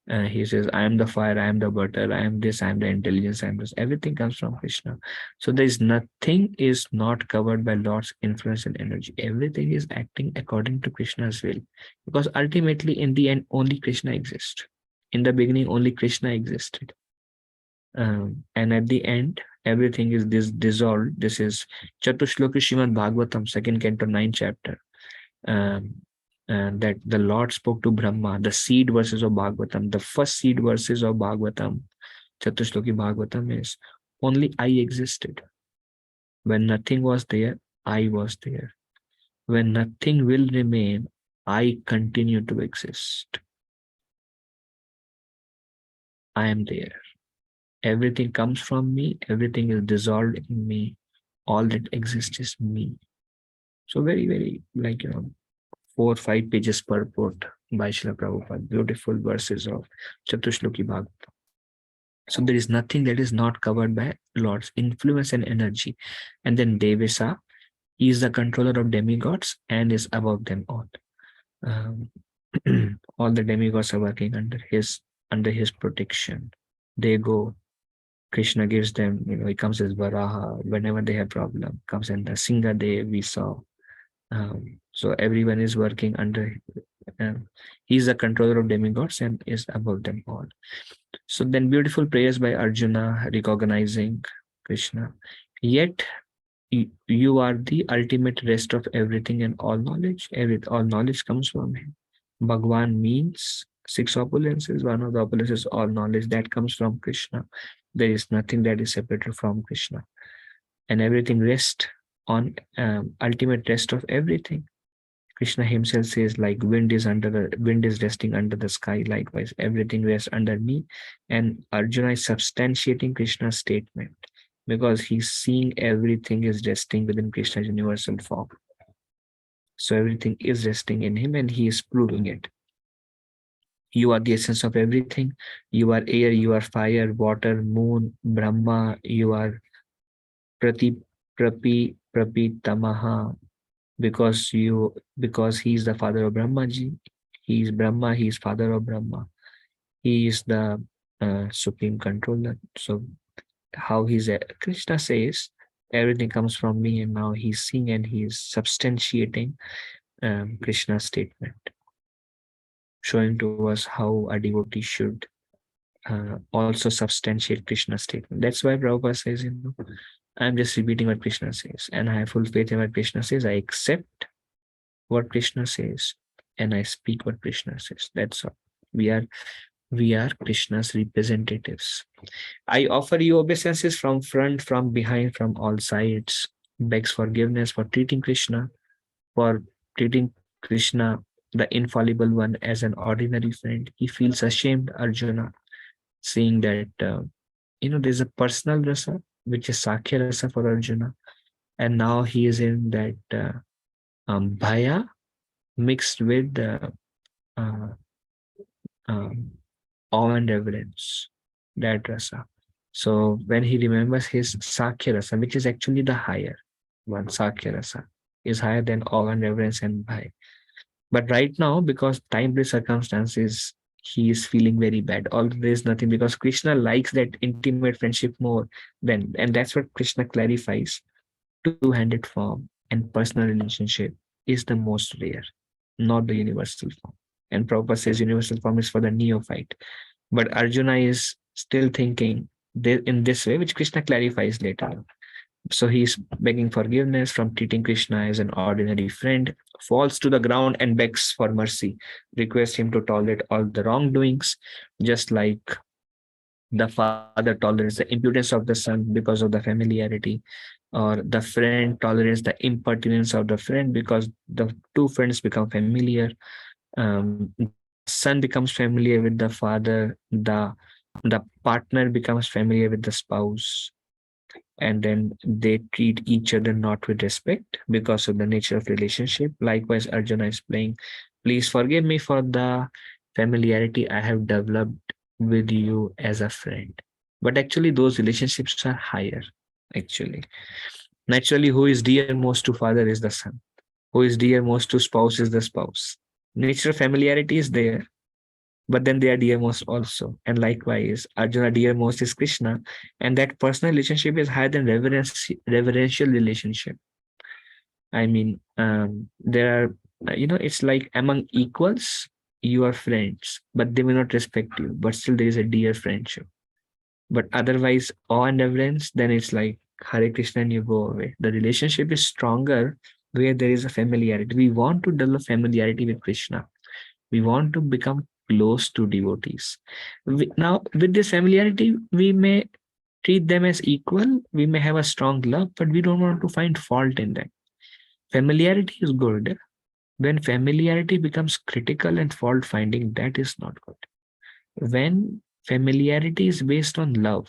he says, I am the fire, I am the butter, I am this, I am the intelligence, I am this. Everything comes from Krishna. So there is nothing is not covered by Lord's influence and energy. Everything is acting according to Krishna's will. Because ultimately, in the end, only Krishna exists. In the beginning, only Krishna existed. And at the end, everything is dissolved. This is Chatushloki Srimad Bhagavatam, second canto, 9th chapter. And that the Lord spoke to Brahma, the seed verses of Bhagavatam, the first seed verses of Bhagavatam, Chatushloki Bhagavatam is, only I existed. When nothing was there, I was there. When nothing will remain, I continue to exist. I am there. Everything comes from me. Everything is dissolved in me. All that exists is me. So very, very, 4 or 5 pages purport by Srila Prabhupada. Beautiful verses of Chatushloki Bhagavatam. So there is nothing that is not covered by Lord's influence and energy. And then Devesa, he is the controller of demigods and is above them all. All the demigods are working under his protection. They go. Krishna gives them, he comes as Varaha whenever they have problem. Comes in the Singha Dev we saw. So everyone is working under. He's the controller of demigods and is above them all. So then beautiful prayers by Arjuna recognizing Krishna. Yet you are the ultimate rest of everything and all knowledge. All knowledge comes from him. Bhagwan means 6 opulences. One of the opulences, all knowledge, that comes from Krishna. There is nothing that is separated from Krishna. And everything rests on ultimate rest of everything. Krishna himself says, like wind is resting under the sky. Likewise, everything rests under me. And Arjuna is substantiating Krishna's statement because he's seeing everything is resting within Krishna's universal form. So everything is resting in him and he is proving it. You are the essence of everything. You are air, you are fire, water, moon, Brahma, you are Prapitamaha, because he is the father of Brahmaji. He is Brahma, he is father of Brahma. He is the supreme controller. So how Krishna says, everything comes from me, and now he's seeing and he is substantiating Krishna's statement, showing to us how a devotee should also substantiate Krishna's statement. That's why Prabhupada says, I'm just repeating what Krishna says, and I have full faith in what Krishna says. I accept what Krishna says, and I speak what Krishna says. That's all. We are Krishna's representatives. I offer you obeisances from front, from behind, from all sides. Begs forgiveness for treating Krishna, the infallible one, as an ordinary friend. He feels ashamed, Arjuna, seeing that there's a personal rasa, which is Sakhya rasa for Arjuna, and now he is in that bhaya mixed with awe and reverence, that rasa. So when he remembers his Sakhya rasa, which is actually the higher one, Sakhya rasa is higher than awe and reverence and bhaya. But right now, because time-based circumstances, he is feeling very bad. Although there is nothing, because Krishna likes that intimate friendship more and that's what Krishna clarifies. Two-handed form and personal relationship is the most rare, not the universal form. And Prabhupada says universal form is for the neophyte. But Arjuna is still thinking in this way, which Krishna clarifies later. So he's begging forgiveness from treating Krishna as an ordinary friend, falls to the ground and begs for mercy, requests him to tolerate all the wrongdoings, just like the father tolerates the impudence of the son because of the familiarity, or the friend tolerates the impertinence of the friend because the two friends become familiar. The son becomes familiar with the father, the partner becomes familiar with the spouse, and then they treat each other not with respect because of the nature of relationship. Likewise, Arjuna is playing, please forgive me for the familiarity I have developed with you as a friend. But actually, those relationships are higher, actually. Naturally, who is dear most to father is the son. Who is dear most to spouse is the spouse. Nature of familiarity is there, but then they are dear most also. And likewise, Arjuna dear most is Krishna, and that personal relationship is higher than reverential relationship. I mean, there are, it's like among equals, you are friends, but they may not respect you, but still there is a dear friendship. But otherwise, awe and reverence, then it's like Hare Krishna and you go away. The relationship is stronger where there is a familiarity. We want to develop familiarity with Krishna. We want to become close to devotees. Now, with this familiarity, we may treat them as equal. We may have a strong love, but we don't want to find fault in them. Familiarity is good. When familiarity becomes critical and fault finding, that is not good. When familiarity is based on love,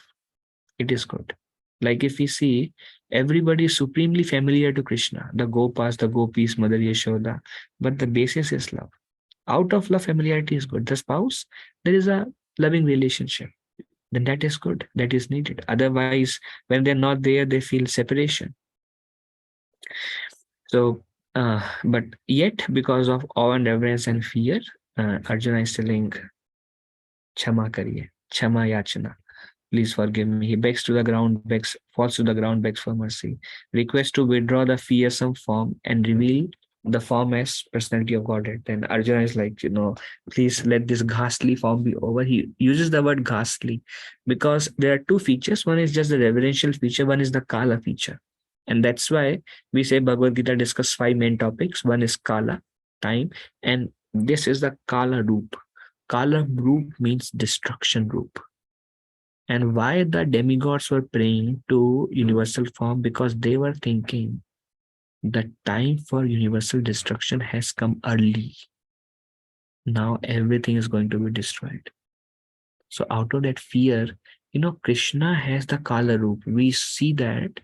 it is good. Like if we see, everybody is supremely familiar to Krishna, the Gopas, the Gopis, Mother Yashoda, but the basis is love. Out of love, familiarity is good. The spouse, there is a loving relationship, then that is good, that is needed. Otherwise, when they're not there, they feel separation. So, but yet, because of awe and reverence and fear, Arjuna is telling, Chama kariye, Chama yachana. Please forgive me. He begs to the ground, falls to the ground, begs for mercy. Requests to withdraw the fearsome form and reveal the form as personality of Godhead. Then Arjuna is like, please let this ghastly form be over. He uses the word ghastly because there are two features. One is just the reverential feature, one is the Kala feature. And that's why we say Bhagavad Gita discuss 5 main topics. One is Kala, time, and this is the Kala Roop. Kala Roop means destruction Roop. And why the demigods were praying to universal form? Because they were thinking the time for universal destruction has come early. Now everything is going to be destroyed. So out of that fear, Krishna has the Kala Roop. We see that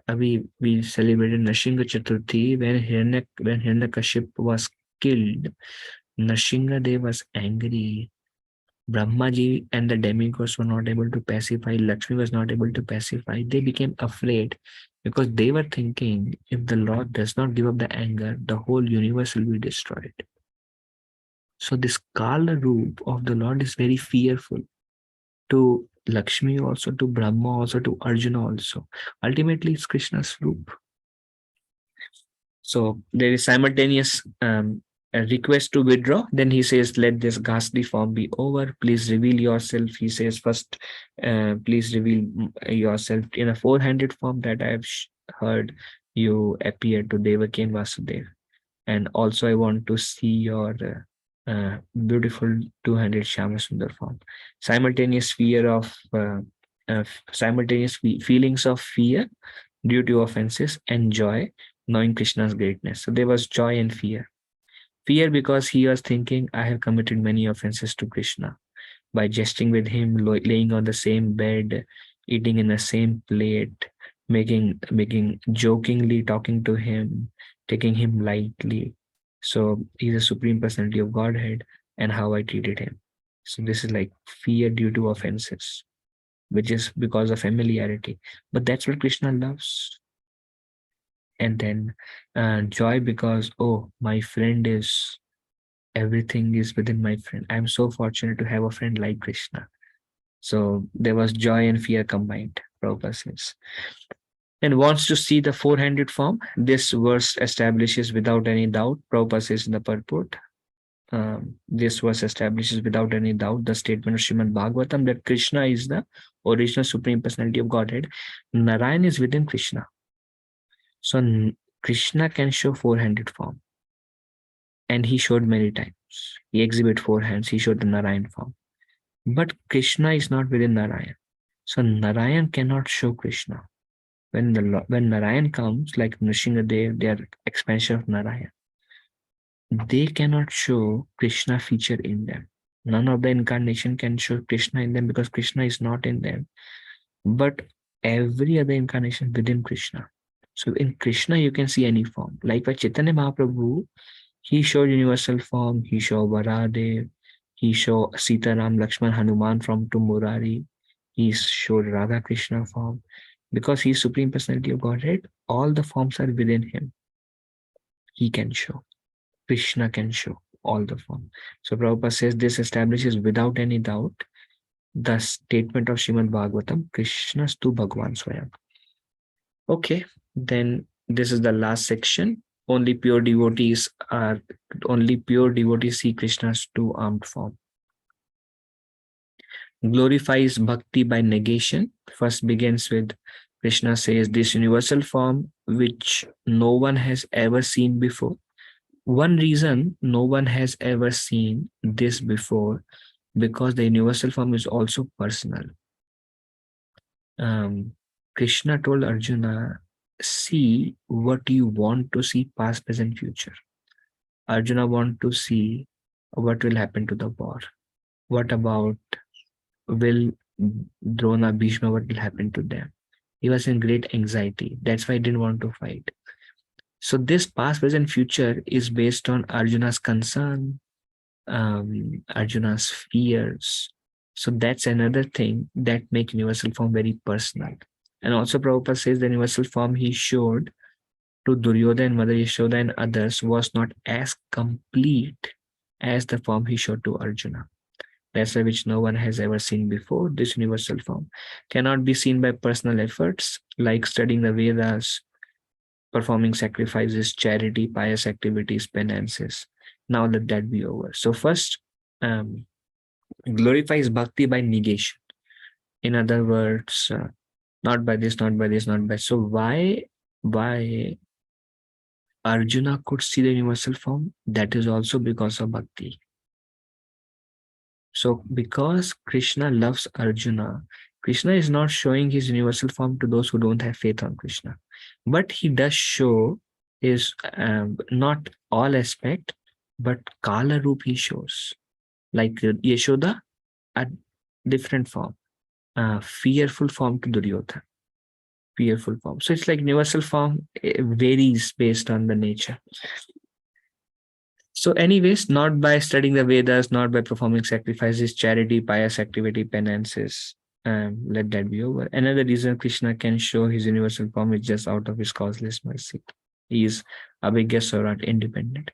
we celebrated Nashinga Chaturthi when Hiranyakashipu was killed. Nashinga Dev was angry. Brahmaji and the demigods were not able to pacify. Lakshmi was not able to pacify. They became afraid because they were thinking if the Lord does not give up the anger, the whole universe will be destroyed. So this Kala Roop of the Lord is very fearful to Lakshmi also, to Brahma also, to Arjuna also. Ultimately, it's Krishna's Roop. So there is simultaneous a request to withdraw. Then he says, let this ghastly form be over. Please reveal yourself. He says, first, please reveal yourself in a 400 form that I have heard you appear to Devaki and Vasudeva. And also I want to see your beautiful 200 Shama Sundar form. Simultaneous feelings of fear due to offenses and joy, knowing Krishna's greatness. So there was joy and fear. Fear because he was thinking, I have committed many offenses to Krishna by jesting with him, laying on the same bed, eating in the same plate, making jokingly talking to him, taking him lightly. So he's a supreme personality of Godhead and how I treated him. So this is like fear due to offenses, which is because of familiarity. But that's what Krishna loves. And then joy because, oh, my friend is, everything is within my friend. I'm so fortunate to have a friend like Krishna. So there was joy and fear combined, Prabhupada says. And wants to see the 400 form. This verse establishes without any doubt, Prabhupada says in the purport, this verse establishes without any doubt the statement of Srimad Bhagavatam that Krishna is the original supreme personality of Godhead. Narayan is within Krishna. So Krishna can show 400 form. And he showed many times. He exhibited 4 hands. He showed the Narayan form. But Krishna is not within Narayan. So Narayan cannot show Krishna. When Narayan comes, like Nrsimhadev, they are expansion of Narayan. They cannot show Krishna feature in them. None of the incarnation can show Krishna in them because Krishna is not in them. But every other incarnation within Krishna. So in Krishna, you can see any form. Like by Chaitanya Mahaprabhu, he showed universal form. He showed Varadev. He showed Sitaram, Lakshman, Hanuman from to Murari. He showed Radha Krishna form. Because he is Supreme Personality of Godhead, all the forms are within him. He can show. Krishna can show all the forms. So Prabhupada says this establishes without any doubt the statement of Srimad Bhagavatam, Krishna's tu Bhagwan Swayam. Okay, then this is the last section. Only pure devotees see Krishna's 2-armed form. glorifies bhakti by negation. First begins with Krishna says this universal form which no one has ever seen before. One reason no one has ever seen this before, because the universal form is also personal. Krishna told Arjuna, see what you want to see, past, present, future. Arjuna want to see what will happen to the war. What about will Drona, Bhishma, what will happen to them? He was in great anxiety. That's why he didn't want to fight. So this past, present, future is based on Arjuna's concern, Arjuna's fears. So that's another thing that makes universal form very personal. And also Prabhupada says the universal form he showed to Duryodhana and Mother Yashoda and others was not as complete as the form he showed to Arjuna. That's why which no one has ever seen before. This universal form cannot be seen by personal efforts like studying the Vedas, performing sacrifices, charity, pious activities, penances. Now let that be over. So first, glorifies bhakti by negation. In other words, not by this, not by this, not by. So why Arjuna could see the universal form? That is also because of bhakti. So because Krishna loves Arjuna, Krishna is not showing his universal form to those who don't have faith on Krishna. But he does show his, not all aspect, but Kala Roop he shows. Like Yashoda, a different form, fearful form to Duryodhana. Fearful form. So it's like universal form varies based on the nature. So anyways, not by studying the Vedas, not by performing sacrifices, charity, pious activity, penances, let that be over. Another reason Krishna can show his universal form is just out of his causeless mercy. He is Abhigya Swarat, independent.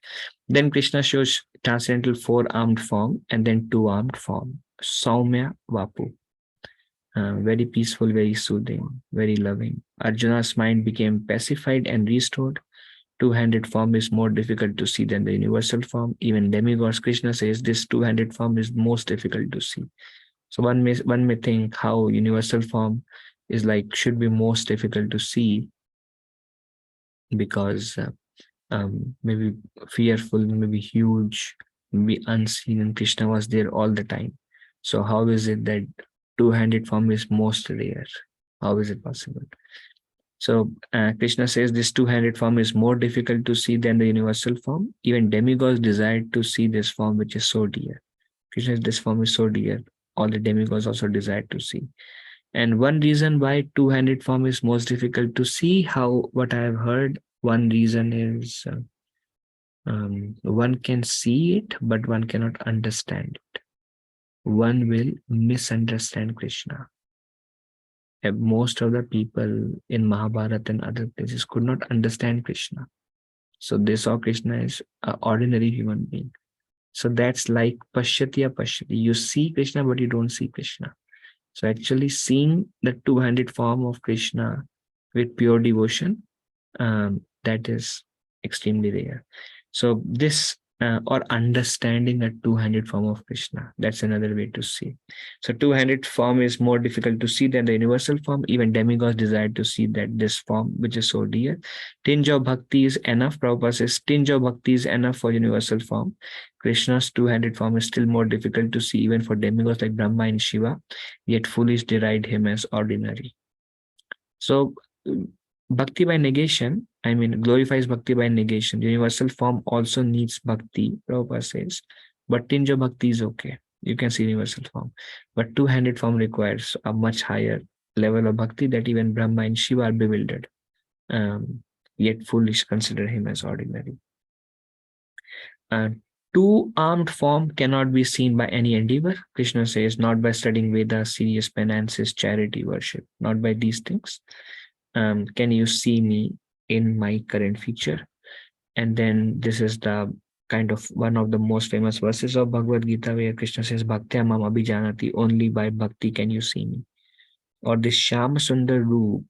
Then Krishna shows transcendental four-armed form and then two-armed form. Saumya Vapu. Very peaceful, very soothing, very loving. Arjuna's mind became pacified and restored. Two-handed form is more difficult to see than the universal form. Even demigods, Krishna says this two-handed form is most difficult to see. So one may think how universal form is like should be most difficult to see because maybe fearful, maybe huge, maybe unseen, and Krishna was there all the time. So how is it that two-handed form is most rare? How is it possible? So Krishna says this two-handed form is more difficult to see than the universal form. Even demigods desired to see this form which is so dear. Krishna says this form is so dear. All the demigods also desired to see. And one reason why two-handed form is most difficult to see, what I have heard, one reason is one can see it, but one cannot understand it. One will misunderstand Krishna. Most of the people in Mahabharata and other places could not understand Krishna. So they saw Krishna as an ordinary human being. So that's like Pashyatya Pashyati. You see Krishna, but you don't see Krishna. So actually seeing the two-handed form of Krishna with pure devotion, that is extremely rare. So this or understanding a two-handed form of Krishna, that's another way to see. So two-handed form is more difficult to see than the universal form. Even demigods desire to see that this form, which is so dear. Tinge of bhakti is enough. Prabhupada says tinge of bhakti is enough for universal form. Krishna's two-handed form is still more difficult to see even for demigods like Brahma and Shiva, yet foolish deride him as ordinary. So bhakti by negation, glorifies bhakti by negation. The universal form also needs bhakti, Prabhupada says, but tinge of bhakti is okay. You can see universal form. But two-handed form requires a much higher level of bhakti that even Brahma and Shiva are bewildered. Yet foolish consider him as ordinary. Two-armed form cannot be seen by any endeavor. Krishna says, not by studying Vedas, serious penances, charity, worship, not by these things. Can you see me in my current feature? And then this is the kind of one of the most famous verses of Bhagavad Gita where Krishna says, Bhaktya mam abhijanati, only by bhakti can you see me. Or this Shyam Sundar Roop,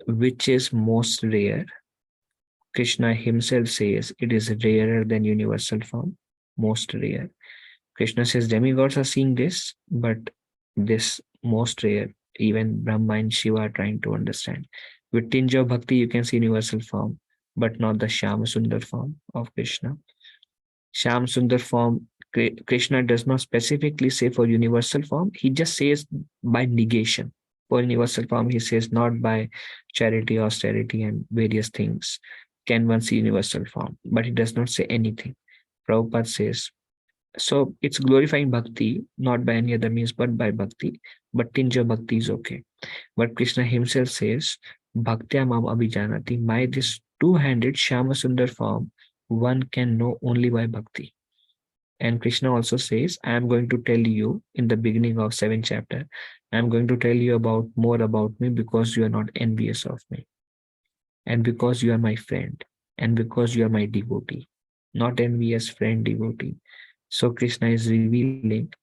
which is most rare. Krishna himself says it is rarer than universal form, most rare. Krishna says demigods are seeing this, but this most rare, even Brahma and Shiva are trying to understand. With tinge of bhakti, you can see universal form, but not the Shyama Sundar form of Krishna. Shyam Sundar form, Krishna does not specifically say for universal form. He just says by negation. For universal form, he says not by charity, austerity, and various things can one see universal form. But he does not say anything. Prabhupada says, so it's glorifying bhakti, not by any other means, but by bhakti. But tinge of bhakti is okay. But Krishna himself says, Bhaktya mam abhijanati, my this two-handed Shyama Sundar form, one can know only by bhakti. And Krishna also says, I am going to tell you in the beginning of 7th chapter, I am going to tell you about more about me because you are not envious of me. And because you are my friend. And because you are my devotee. Not envious friend, devotee. So Krishna is revealing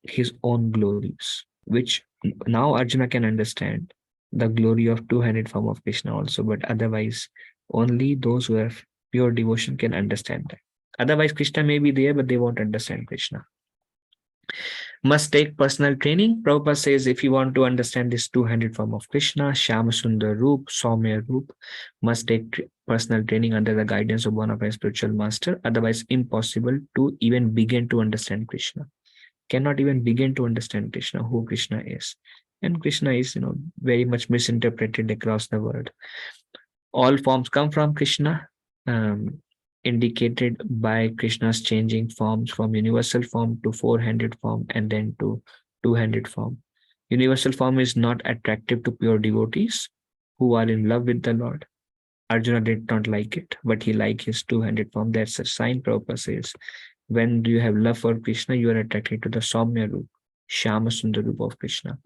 his own glories, which now Arjuna can understand the glory of two-handed form of Krishna also, but otherwise only those who have pure devotion can understand that. Otherwise, Krishna may be there, but they won't understand Krishna. Must take personal training. Prabhupada says if you want to understand this two-handed form of Krishna, Shyama Sundar Roop, Saumya Roop, must take personal training under the guidance of one of our spiritual master. Otherwise, impossible to even begin to understand Krishna. Cannot even begin to understand Krishna, who Krishna is. And Krishna is, very much misinterpreted across the world. All forms come from Krishna, indicated by Krishna's changing forms from universal form to four-handed form and then to two-handed form. Universal form is not attractive to pure devotees who are in love with the Lord. Arjuna did not like it, but he liked his two-handed form. That's a sign. Prabhupada says, when you have love for Krishna, you are attracted to the Saumya Roop, Shyama Sundar Roop of Krishna.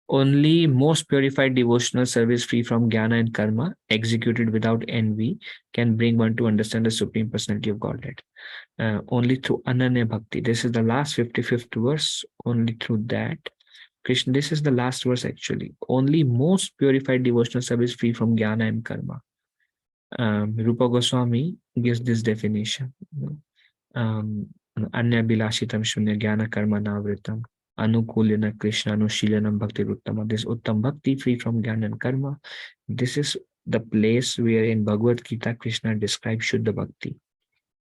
Only most purified devotional service free from jnana and karma, executed without envy, can bring one to understand the Supreme Personality of Godhead. Only through Ananya Bhakti. This is the last 55th verse. Only through that. Krishna, this is the last verse actually. Only most purified devotional service free from jnana and karma. Rupa Goswami gives this definition. Anya Bilashitam Shunya Jnana Karma Navritam. Anukulina Krishna Anushilanam Bhakti Uttama. This Uttam Bhakti free from Jnana and Karma. This is the place where in Bhagavad Gita Krishna describes Shuddha Bhakti.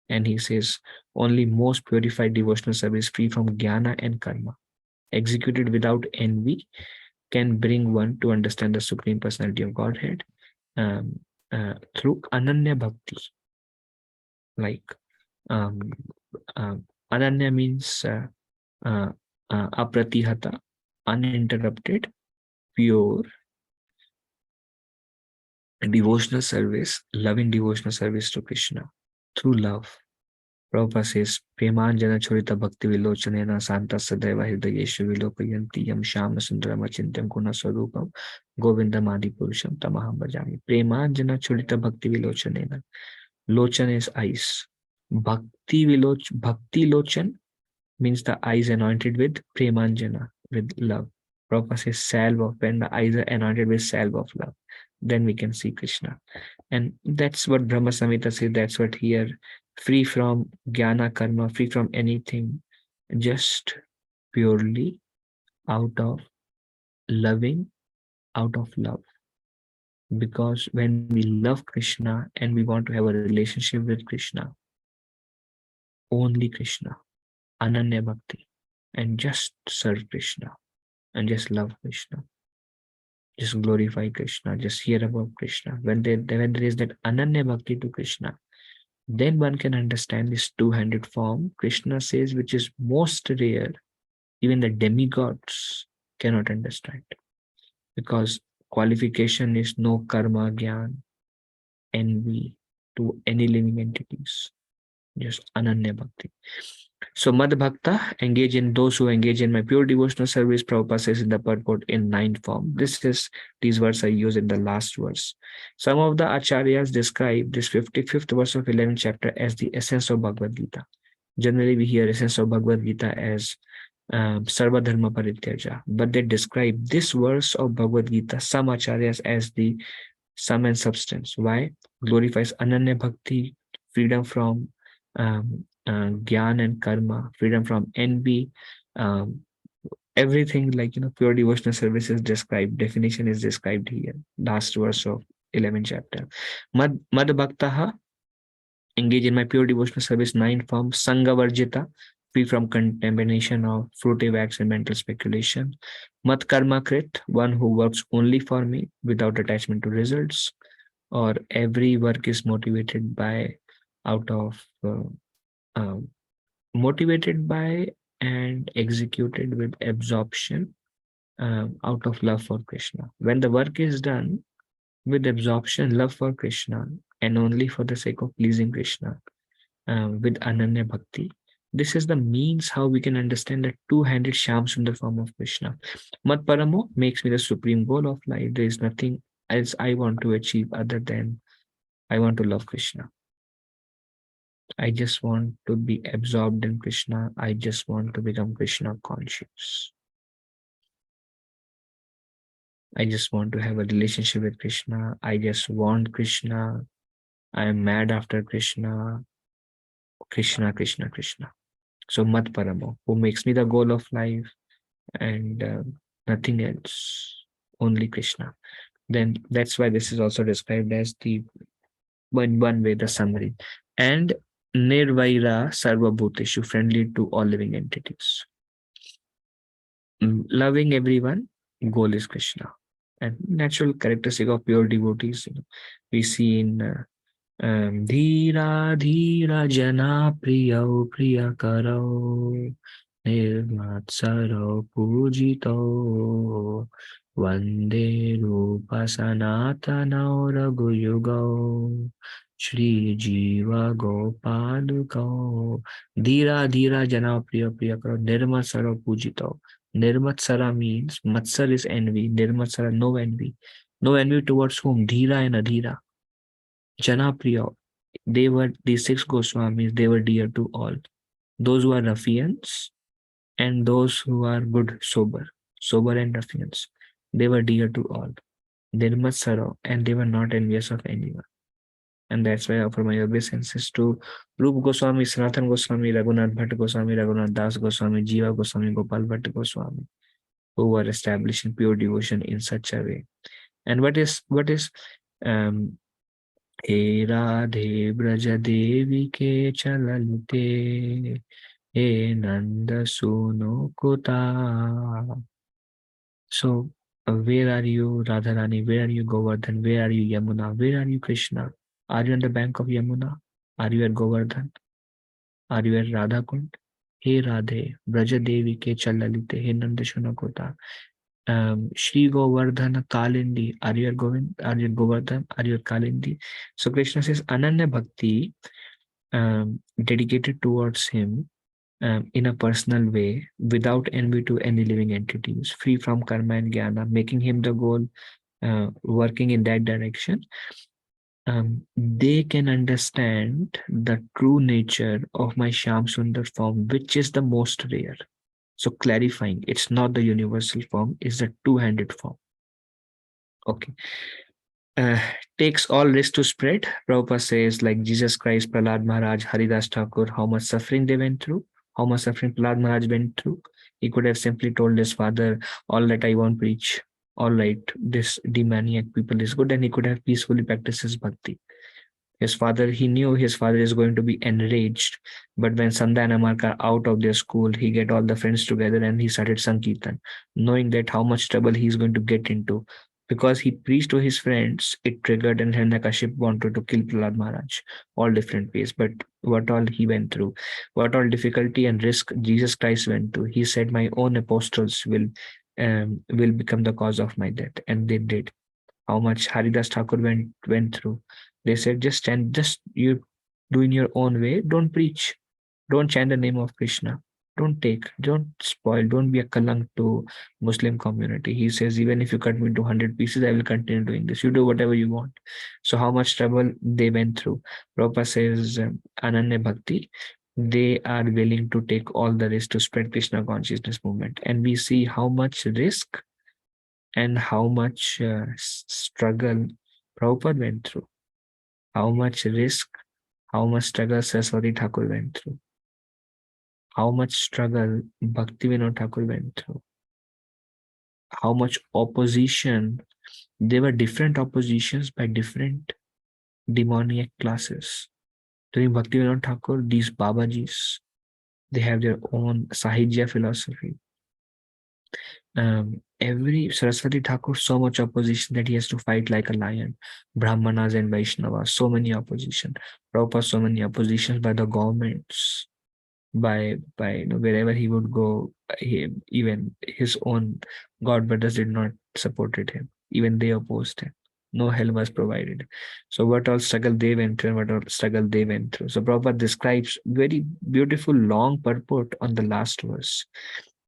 And he says only most purified devotional service free from Jnana and Karma, executed without envy, can bring one to understand the Supreme Personality of Godhead through Ananya Bhakti. Like Ananya means apratihata, uninterrupted, pure devotional service, loving devotional service to Krishna through love. Prabhupada says, Premanjana Chorita Bhakti Vilochanena Santa Sadaiva Hridayeshu Vilokayanti Yam Shama Sundaram Achintam Guna Swarupam Govindam Adi Purusham Tamaham Bhajami. Premanjana Chorita Bhakti Vilochanena. Lochan is eyes. Bhakti Lochan means the eyes anointed with Premanjana, with love. Prabhupada says salve of, when the eyes are anointed with salve of love, then we can see Krishna. And that's what Brahma Samhita says, that's what here, free from jnana karma, free from anything, just purely out of loving, out of love. Because when we love Krishna and we want to have a relationship with Krishna, only Krishna, Ananya Bhakti, and just serve Krishna and just love Krishna, just glorify Krishna, just hear about Krishna. When there is that Ananya Bhakti to Krishna, then one can understand this two-handed form. Krishna says, which is most rare, even the demigods cannot understand. Because qualification is no karma, jnana, envy to any living entities. Just Ananya Bhakti. So Mad Bhakta, engage in those who engage in my pure devotional service. Prabhupada says in the purport in 9th form. These words are used in the last verse. Some of the acharyas describe this 55th verse of 11th chapter as the essence of Bhagavad Gita. Generally, we hear essence of Bhagavad Gita as Sarva Dharma Parityaja, but they describe this verse of Bhagavad Gita, some acharyas, as the sum and substance. Why? Glorifies Ananya Bhakti, freedom from Gyan and karma, freedom from envy, um, everything like pure devotional service is described. Definition is described here. Last verse of 11th chapter. Mad Bhaktaha, engage in my pure devotional service. 9 forms. Sangha Varjita, free from contamination of fruitive acts and mental speculation. Mat Karma Krit, one who works only for me without attachment to results, or every work is motivated by out of um, motivated by and executed with absorption out of love for Krishna. When the work is done with absorption, love for Krishna, and only for the sake of pleasing Krishna, with Ananya Bhakti, this is the means how we can understand the two-handed Shyam Sundar form of Krishna. Mat Paramo makes me the supreme goal of life. There is nothing else I want to achieve other than I want to love Krishna. I just want to be absorbed in Krishna. I just want to become Krishna conscious. I just want to have a relationship with Krishna. I just want Krishna. I am mad after Krishna. Krishna, Krishna, Krishna. So Mat Paramo, who makes me the goal of life and nothing else, only Krishna. Then that's why this is also described as the one way, the summary. And Nirvaira Sarva Bhuteshu, friendly to all living entities. Loving everyone, goal is Krishna. And natural characteristic of pure devotees, we see in Dhira Dhira Jana Priyo Priya Karo Nirmatsaro Pujito Vande Rupa Sanatana Raghuyugo Shri Jiva Gopaluko Dhira Dhira Jana Priya Priya Karo Nirmatsaro Pujito. Nirmatsara means Matsar is envy, Nirmatsara no envy. No envy towards whom? Dhira and Adhira. Janapriya, they were the 6 Goswamis, they were dear to all. Those who are ruffians and those who are good, sober and ruffians, they were dear to all. Nirmatsara, and they were not envious of anyone. And that's why I offer my obeisances to Rupa Goswami, Sanatana Goswami, Raghunath Bhatt Goswami, Raghunath Das Goswami, Jiva Goswami, Gopal Bhatt Goswami, who were establishing pure devotion in such a way. And what is हे राधे ब्रज देवी के चलते हे नंद सुनो कुता. So where are you, Radharani? Where are you, Govardhan? Where are you, Yamuna? Where are you, Krishna? Are you on the bank of Yamuna? Are you at Govardhan? Are you at Radha Kund? Hey Radhe, Braja Devi ke chalalite, he Nanda Suno Kuta. Shri Govardhana Kalindi. Are you at Govind? Are you at Govardhan? Are you at Kalindi? So Krishna says Ananya Bhakti, dedicated towards him in a personal way, without envy to any living entities, free from karma and jnana, making him the goal, working in that direction. They can understand the true nature of my Shyam Sundar form, which is the most rare. So clarifying, it's not the universal form, it's the two-handed form. Okay. Takes all risk to spread. Prabhupada says, like Jesus Christ, Prahlad Maharaj, Haridas Thakur, how much suffering they went through, how much suffering Prahlad Maharaj went through. He could have simply told his father, all that I won't preach. All right, this demoniac people is good, and he could have peacefully practiced his bhakti. His father, he knew his father is going to be enraged, but when Sandhya and Amarka are out of their school, he get all the friends together and he started Sankirtan, knowing that how much trouble he's going to get into. Because he preached to his friends, it triggered, and Hiranyakashipu wanted to kill Prahlad Maharaj, all different ways. But what all he went through, what all difficulty and risk Jesus Christ went through. He said, my own apostles will become the cause of my death, and they did. How much Haridas Thakur went through. They said, just you do in your own way, don't preach, don't chant the name of Krishna, don't spoil, don't be a kalank to Muslim community. He says, even if you cut me into 100 pieces, I will continue doing this. You do whatever you want. So how much trouble they went through. Prabhupada says, Ananya Bhakti, they are willing to take all the risk to spread Krishna consciousness movement. And we see how much risk and how much struggle Prabhupada went through. How much risk, how much struggle Saraswati Thakur went through. how much struggle Bhaktivinoda Thakur went through, how much opposition. There were different oppositions by different demoniac classes. During Bhaktivinoda Thakur, these Babajis, they have their own Sahijya philosophy. Every Saraswati Thakur, so much opposition that he has to fight like a lion. Brahmanas and Vaishnavas, so many opposition. Prabhupada, so many oppositions by the governments, by wherever he would go. Even his own god brothers did not supported him. Even they opposed him. No help was provided. So what all struggle they went through and what all struggle they went through. So Prabhupada describes very beautiful long purport on the last verse.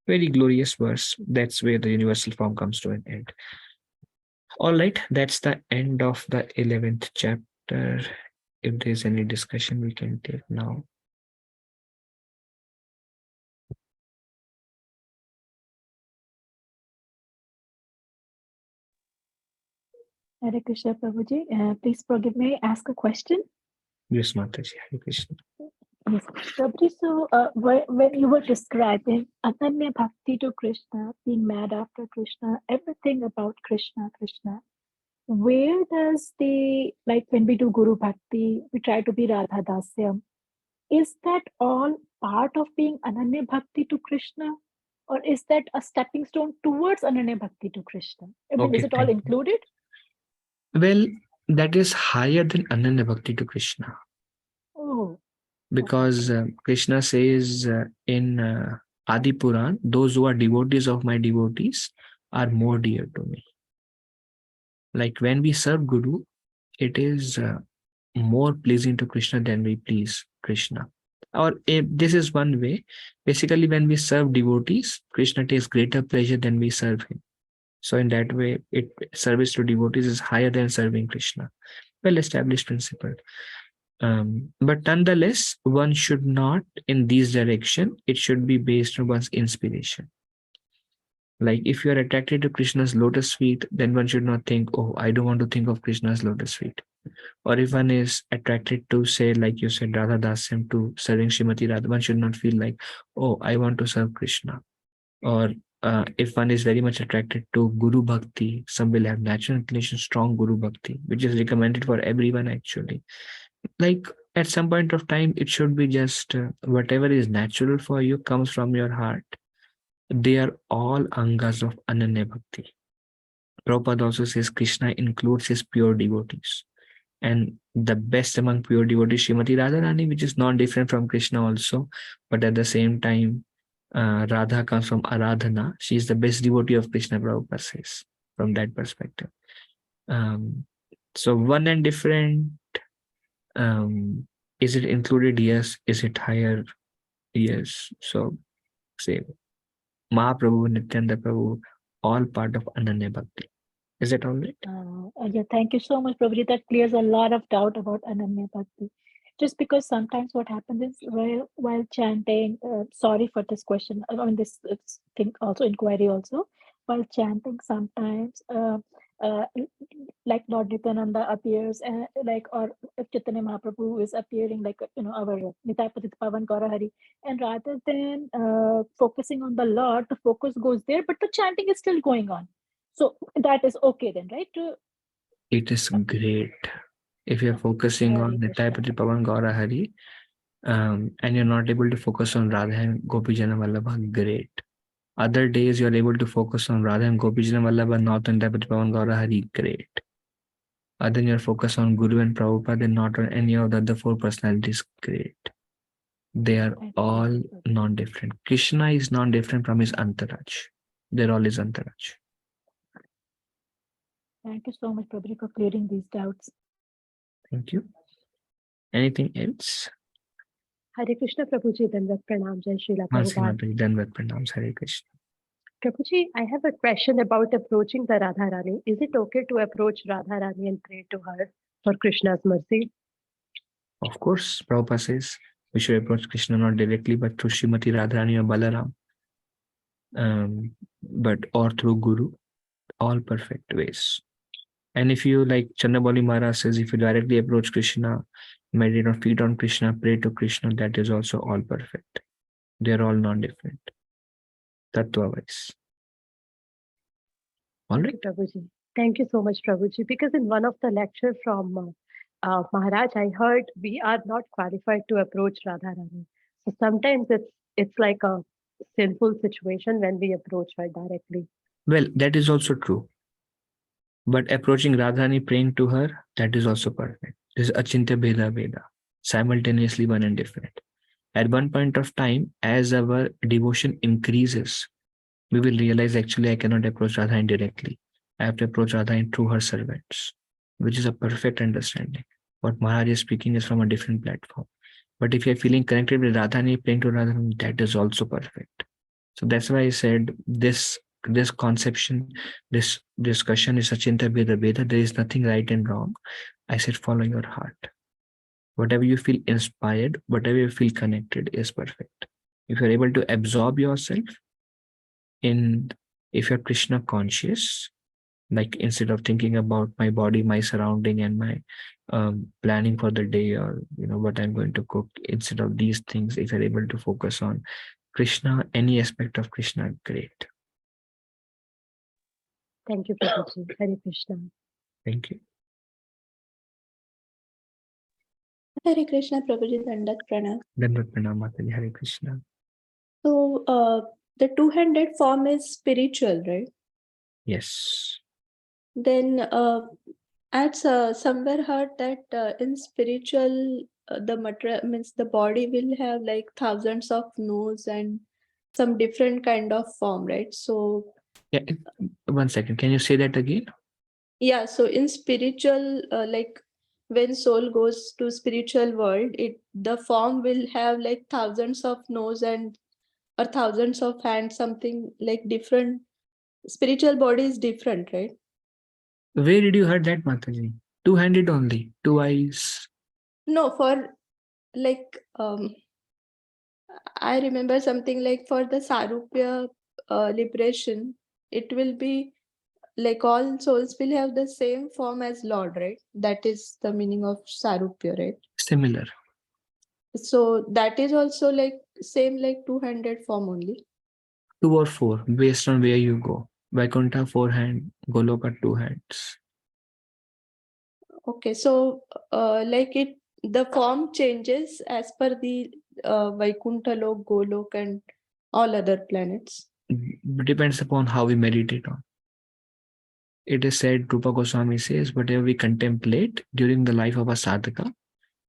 Very glorious verse. That's where the universal form comes to an end. All right, that's the end of the 11th chapter. If there's any discussion, we can take now. Hare Krishna, Prabhuji. Please forgive me, ask a question. Yes, Mataji. Hare Krishna. Yes, Prabhuji, so when you were describing Ananya Bhakti to Krishna, being mad after Krishna, everything about Krishna, where does like when we do Guru Bhakti, we try to be Radha Dasyam, is that all part of being Ananya Bhakti to Krishna? Or is that a stepping stone towards Ananya Bhakti to Krishna? I mean, Okay, is it all thank you. included? Well, that is higher than Ananya Bhakti to Krishna. Oh, Because Krishna says in Adi Puran, those who are devotees of my devotees are more dear to me. Like when we serve Guru, it is more pleasing to Krishna than we please Krishna. Or if this is one way, basically when we serve devotees, Krishna takes greater pleasure than we serve him. So in that way, service to devotees is higher than serving Krishna. Well-established principle. But nonetheless, one should not, in this direction, it should be based on one's inspiration. Like if you are attracted to Krishna's lotus feet, then one should not think, oh, I don't want to think of Krishna's lotus feet. Or if one is attracted to, say, like you said, Radha Dasyam, to serving Srimati Radha, one should not feel like, oh, I want to serve Krishna. Or if one is very much attracted to Guru Bhakti, some will have natural inclination, strong Guru Bhakti, which is recommended for everyone actually. Like at some point of time, it should be just whatever is natural for you comes from your heart. They are all angas of Ananya Bhakti. Prabhupada also says Krishna includes his pure devotees. And the best among pure devotees, Srimati Radharani, which is not different from Krishna also, but at the same time, Radha comes from Aradhana. She is the best devotee of Krishna, Prabhupada says, from that perspective. So one and different, is it included? Yes. Is it higher? Yes. So same. Mahaprabhu, Nityananda Prabhu, all part of Ananya Bhakti. Is that all right? yeah, thank you so much, Prabhuji. That clears a lot of doubt about Ananya Bhakti. Just because sometimes what happens is while chanting, sorry for this question, I mean this thing also inquiry also, while chanting sometimes like Lord Nityananda appears like, or if Chaitanya Mahaprabhu is appearing like, our Nitai Patit Pavan Gaura Hari, and rather than focusing on the Lord, the focus goes there, but the chanting is still going on. So that is okay then, right? It is great. If you're focusing on Nitai Patit Pavan Gaura Hari, and you're not able to focus on Radha and Gopijana Vallabha, great. Other days you're able to focus on Radha and Gopijana Vallabha, not on Nitai Patit Pavan Gaura Hari, great. Other than you're focused on Guru and Prabhupada and not on any of the other four personalities, great. They are all non-different. Krishna is non-different from his Antaraj. They're all his Antaraj. Thank you so much, Prabhuji, for clearing these doubts. Thank you. Anything else? Hare Krishna, Prabhuji, Dandavat Pranam, Jai Srila Prabhupada. Dandavat Pranam, Hare Krishna. Prabhuji, I have a question about approaching the Radharani. Is it okay to approach Radharani and pray to her for Krishna's mercy? Of course, Prabhupada says we should approach Krishna not directly, but through Srimati Radharani or Balaram, or through Guru, all perfect ways. And if you, like Chandabali Maharaj says, if you directly approach Krishna, meditate on, feed on Krishna, pray to Krishna, that is also all perfect. They are all non-different. Tattva-wise. All right. Prabhuji. Thank you so much, Prabhuji. Because in one of the lectures from Maharaj, I heard we are not qualified to approach Radharani. So sometimes it's like a sinful situation when we approach her directly. Well, that is also true. But approaching Radharani, praying to her, that is also perfect. This is Achintya Bheda Veda, simultaneously one and different. At one point of time, as our devotion increases, we will realize actually I cannot approach Radharani directly. I have to approach Radharani through her servants, which is a perfect understanding. What Maharaj is speaking is from a different platform. But if you're feeling connected with Radharani, praying to Radharani, that is also perfect. So that's why I said this conception, this discussion is Achintya Bheda Veda. There is nothing right and wrong. I said follow your heart. Whatever you feel inspired, whatever you feel connected is perfect. If you're able to absorb yourself if you're Krishna conscious, like instead of thinking about my body, my surrounding, and my planning for the day, or what I'm going to cook, instead of these things, if you're able to focus on Krishna, any aspect of Krishna, great. Thank you, Prabhuji. Hare Krishna. Thank you. Hare Krishna, Prabhuji, Dandat Pranam. Dandat Pranam, Mataji. Hare Krishna. So, the two-handed form is spiritual, right? Yes. Then, I'd somewhere heard that in spiritual, the material means the body will have like thousands of nose and some different kind of form, right? So, Yeah. 1 second. Can you say that again? yeah. So in spiritual, like when soul goes to spiritual world, the form will have like thousands of nose and or thousands of hands, something like different. Spiritual body is different, right? Where did you heard that, Mataji? Two-handed only, 2 eyes. No, for like I remember something like for the Sarupya liberation, it will be like all souls will have the same form as Lord, right? That is the meaning of Sarupya, right? Similar. So that is also like same like 200 form only. 2 or 4, based on where you go. Vaikuntha 4 hand, Goloka 2 hands. Okay, so like the form changes as per the Vaikuntha Lok, Golok and all other planets. Depends upon how we meditate on. It is said, Rupa Goswami says, whatever we contemplate during the life of a sadhaka,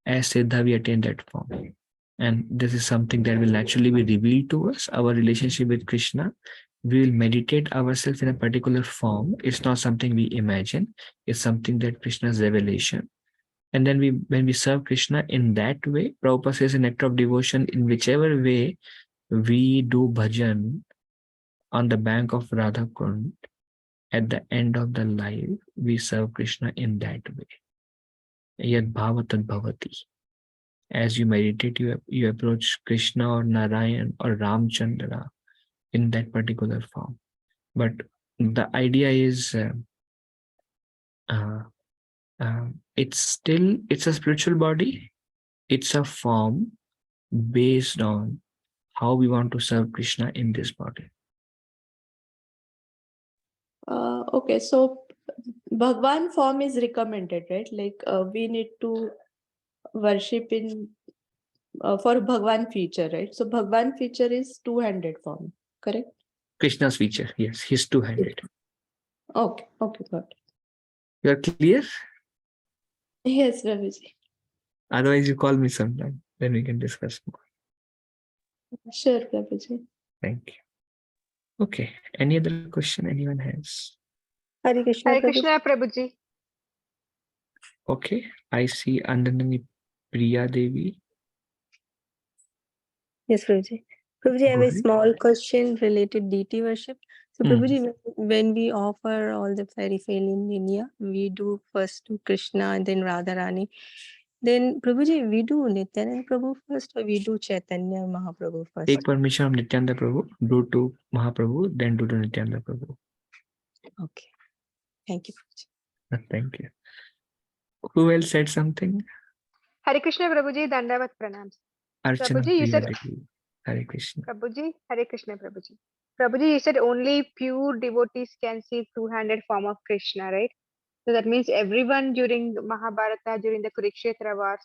as Siddha we attain that form. And this is something that will naturally be revealed to us, our relationship with Krishna. We will meditate ourselves in a particular form. It's not something we imagine. It's something that Krishna's revelation. And then when we serve Krishna in that way, Prabhupada says an act of devotion, in whichever way we do bhajan on the bank of Radha Kund, at the end of the life, we serve Krishna in that way. Yad bhava tad bhavati. As you meditate, you approach Krishna or Narayan or Ramchandra in that particular form. But the idea is it's a spiritual body. It's a form based on how we want to serve Krishna in this body. Okay, so Bhagwan form is recommended, right? Like we need to worship in for Bhagwan feature, right? So Bhagwan feature is two-handed form, correct? Krishna's feature, yes, he's two-handed. Okay, okay, got it. You are clear? Yes, Prabhuji. Otherwise, you call me sometime, then we can discuss more. Sure, Prabhuji. Thank you. Okay, any other question anyone has? Hare Krishna, Hare Krishna, Prabhuji. Okay, I see Andanani Priya Devi. Yes, Prabhuji. Prabhuji, I have Go a ahead. small question related deity worship. So, Prabhuji, when we offer all the paraphernalia in India, we do first to Krishna and then Radharani. Then, Prabhuji, we do Nityananda Prabhu first, or we do Chaitanya Mahaprabhu first? Take permission of Nityananda Prabhu, do to Mahaprabhu, then do to Nityananda Prabhu. Okay. Thank you, Prabhuji. Thank you. Who else said something? Hare Krishna, Prabhuji. Dandavat Pranams. Archana Prabhuji, you Priya said Devi. Hare Krishna. Prabhuji, Hare Krishna, Prabhuji. Prabhuji, you said only pure devotees can see two-handed form of Krishna, right? So that means everyone during Mahabharata, during the Kurukshetra wars,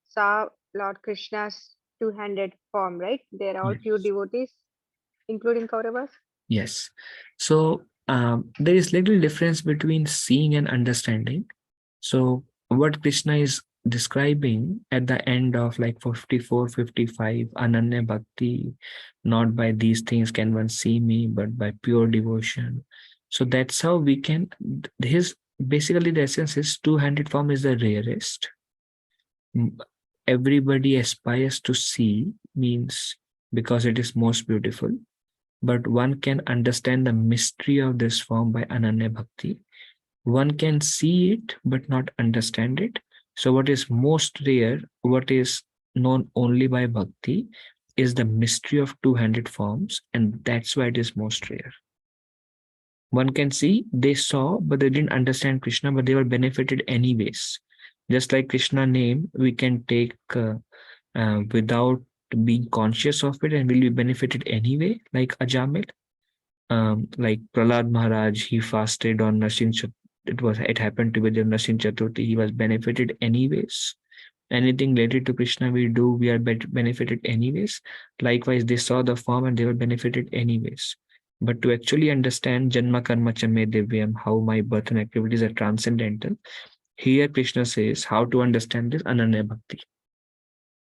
saw Lord Krishna's two-handed form, right? They are all pure Yes. devotees, including Kauravas. Yes. So there is little difference between seeing and understanding. So what Krishna is describing at the end of like 54, 55, Ananya Bhakti, not by these things can one see me, but by pure devotion. So that's how we can, his basically the essence is two-handed form is the rarest. Everybody aspires to see means because it is most beautiful, but one can understand the mystery of this form by Ananya Bhakti. One can see it but not understand it. So what is most rare, what is known only by Bhakti, is the mystery of two-handed forms, and that's why it is most rare. One can see, they saw, but they didn't understand Krishna, but they were benefited anyways. Just like Krishna name, we can take without being conscious of it and will be benefited anyway, like Ajamil. Like Prahlad Maharaj, he fasted on Nashin Chaturthi. It happened to be the Nashin Chaturthi. He was benefited anyways. Anything related to Krishna we do, we are benefited anyways. Likewise, they saw the form and they were benefited anyways. But to actually understand Janma Karma Chame Divyam, how my birth and activities are transcendental, here Krishna says how to understand this Ananya Bhakti.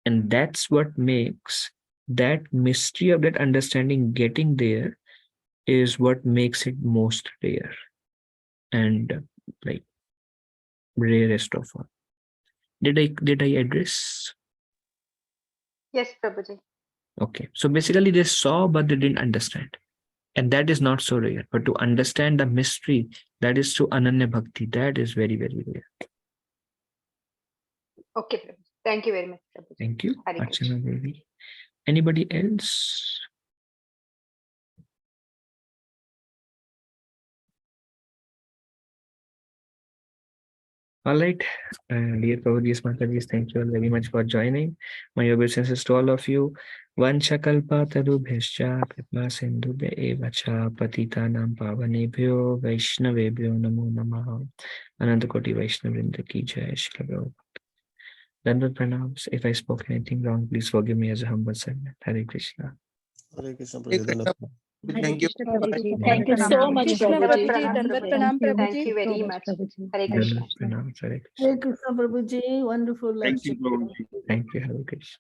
And that's what makes that mystery of that understanding getting there is what makes it most rare and like rarest of all. Did I address? Yes, Prabhuji. Okay. So basically they saw, but they didn't understand. And that is not so rare. But to understand the mystery, that is through Ananya Bhakti, that is very, very rare. Okay, Prabhuji. Thank you very much, Prabhuji. Thank you, Hare Krishna. Archana Devi. Anybody else? All right, dear Prabhuji, Mataji, thank you all very much for joining. My obeisances to all of you. Vanchakalpa tarubhyascha kripa sindhubhya evacha patitanam pavanebhyo vaishnavebhyo namo namaha. Anantakoti Vaishnavrinda ki jai. Shri Prabhupada. Dandavad pranams. If I spoke anything wrong, please forgive me as a humble servant. Hare Krishna. Hare Krishna, Hare Prabhuji. Krishna. Dhanyavad. Thank you. Hare Krishna, Thank you so much, Dandavad Prabhuji. pranam, Dandavat Prabhuji. pranam, Thank you. Thank Prabhuji. you very so much. Prabhuji. Hare Krishna. Dandavad pranam. Hare Hare Krishna. Krishna, Prabhuji. Wonderful Thank you, lecture. Prabhuji. Thank you. Hare Krishna.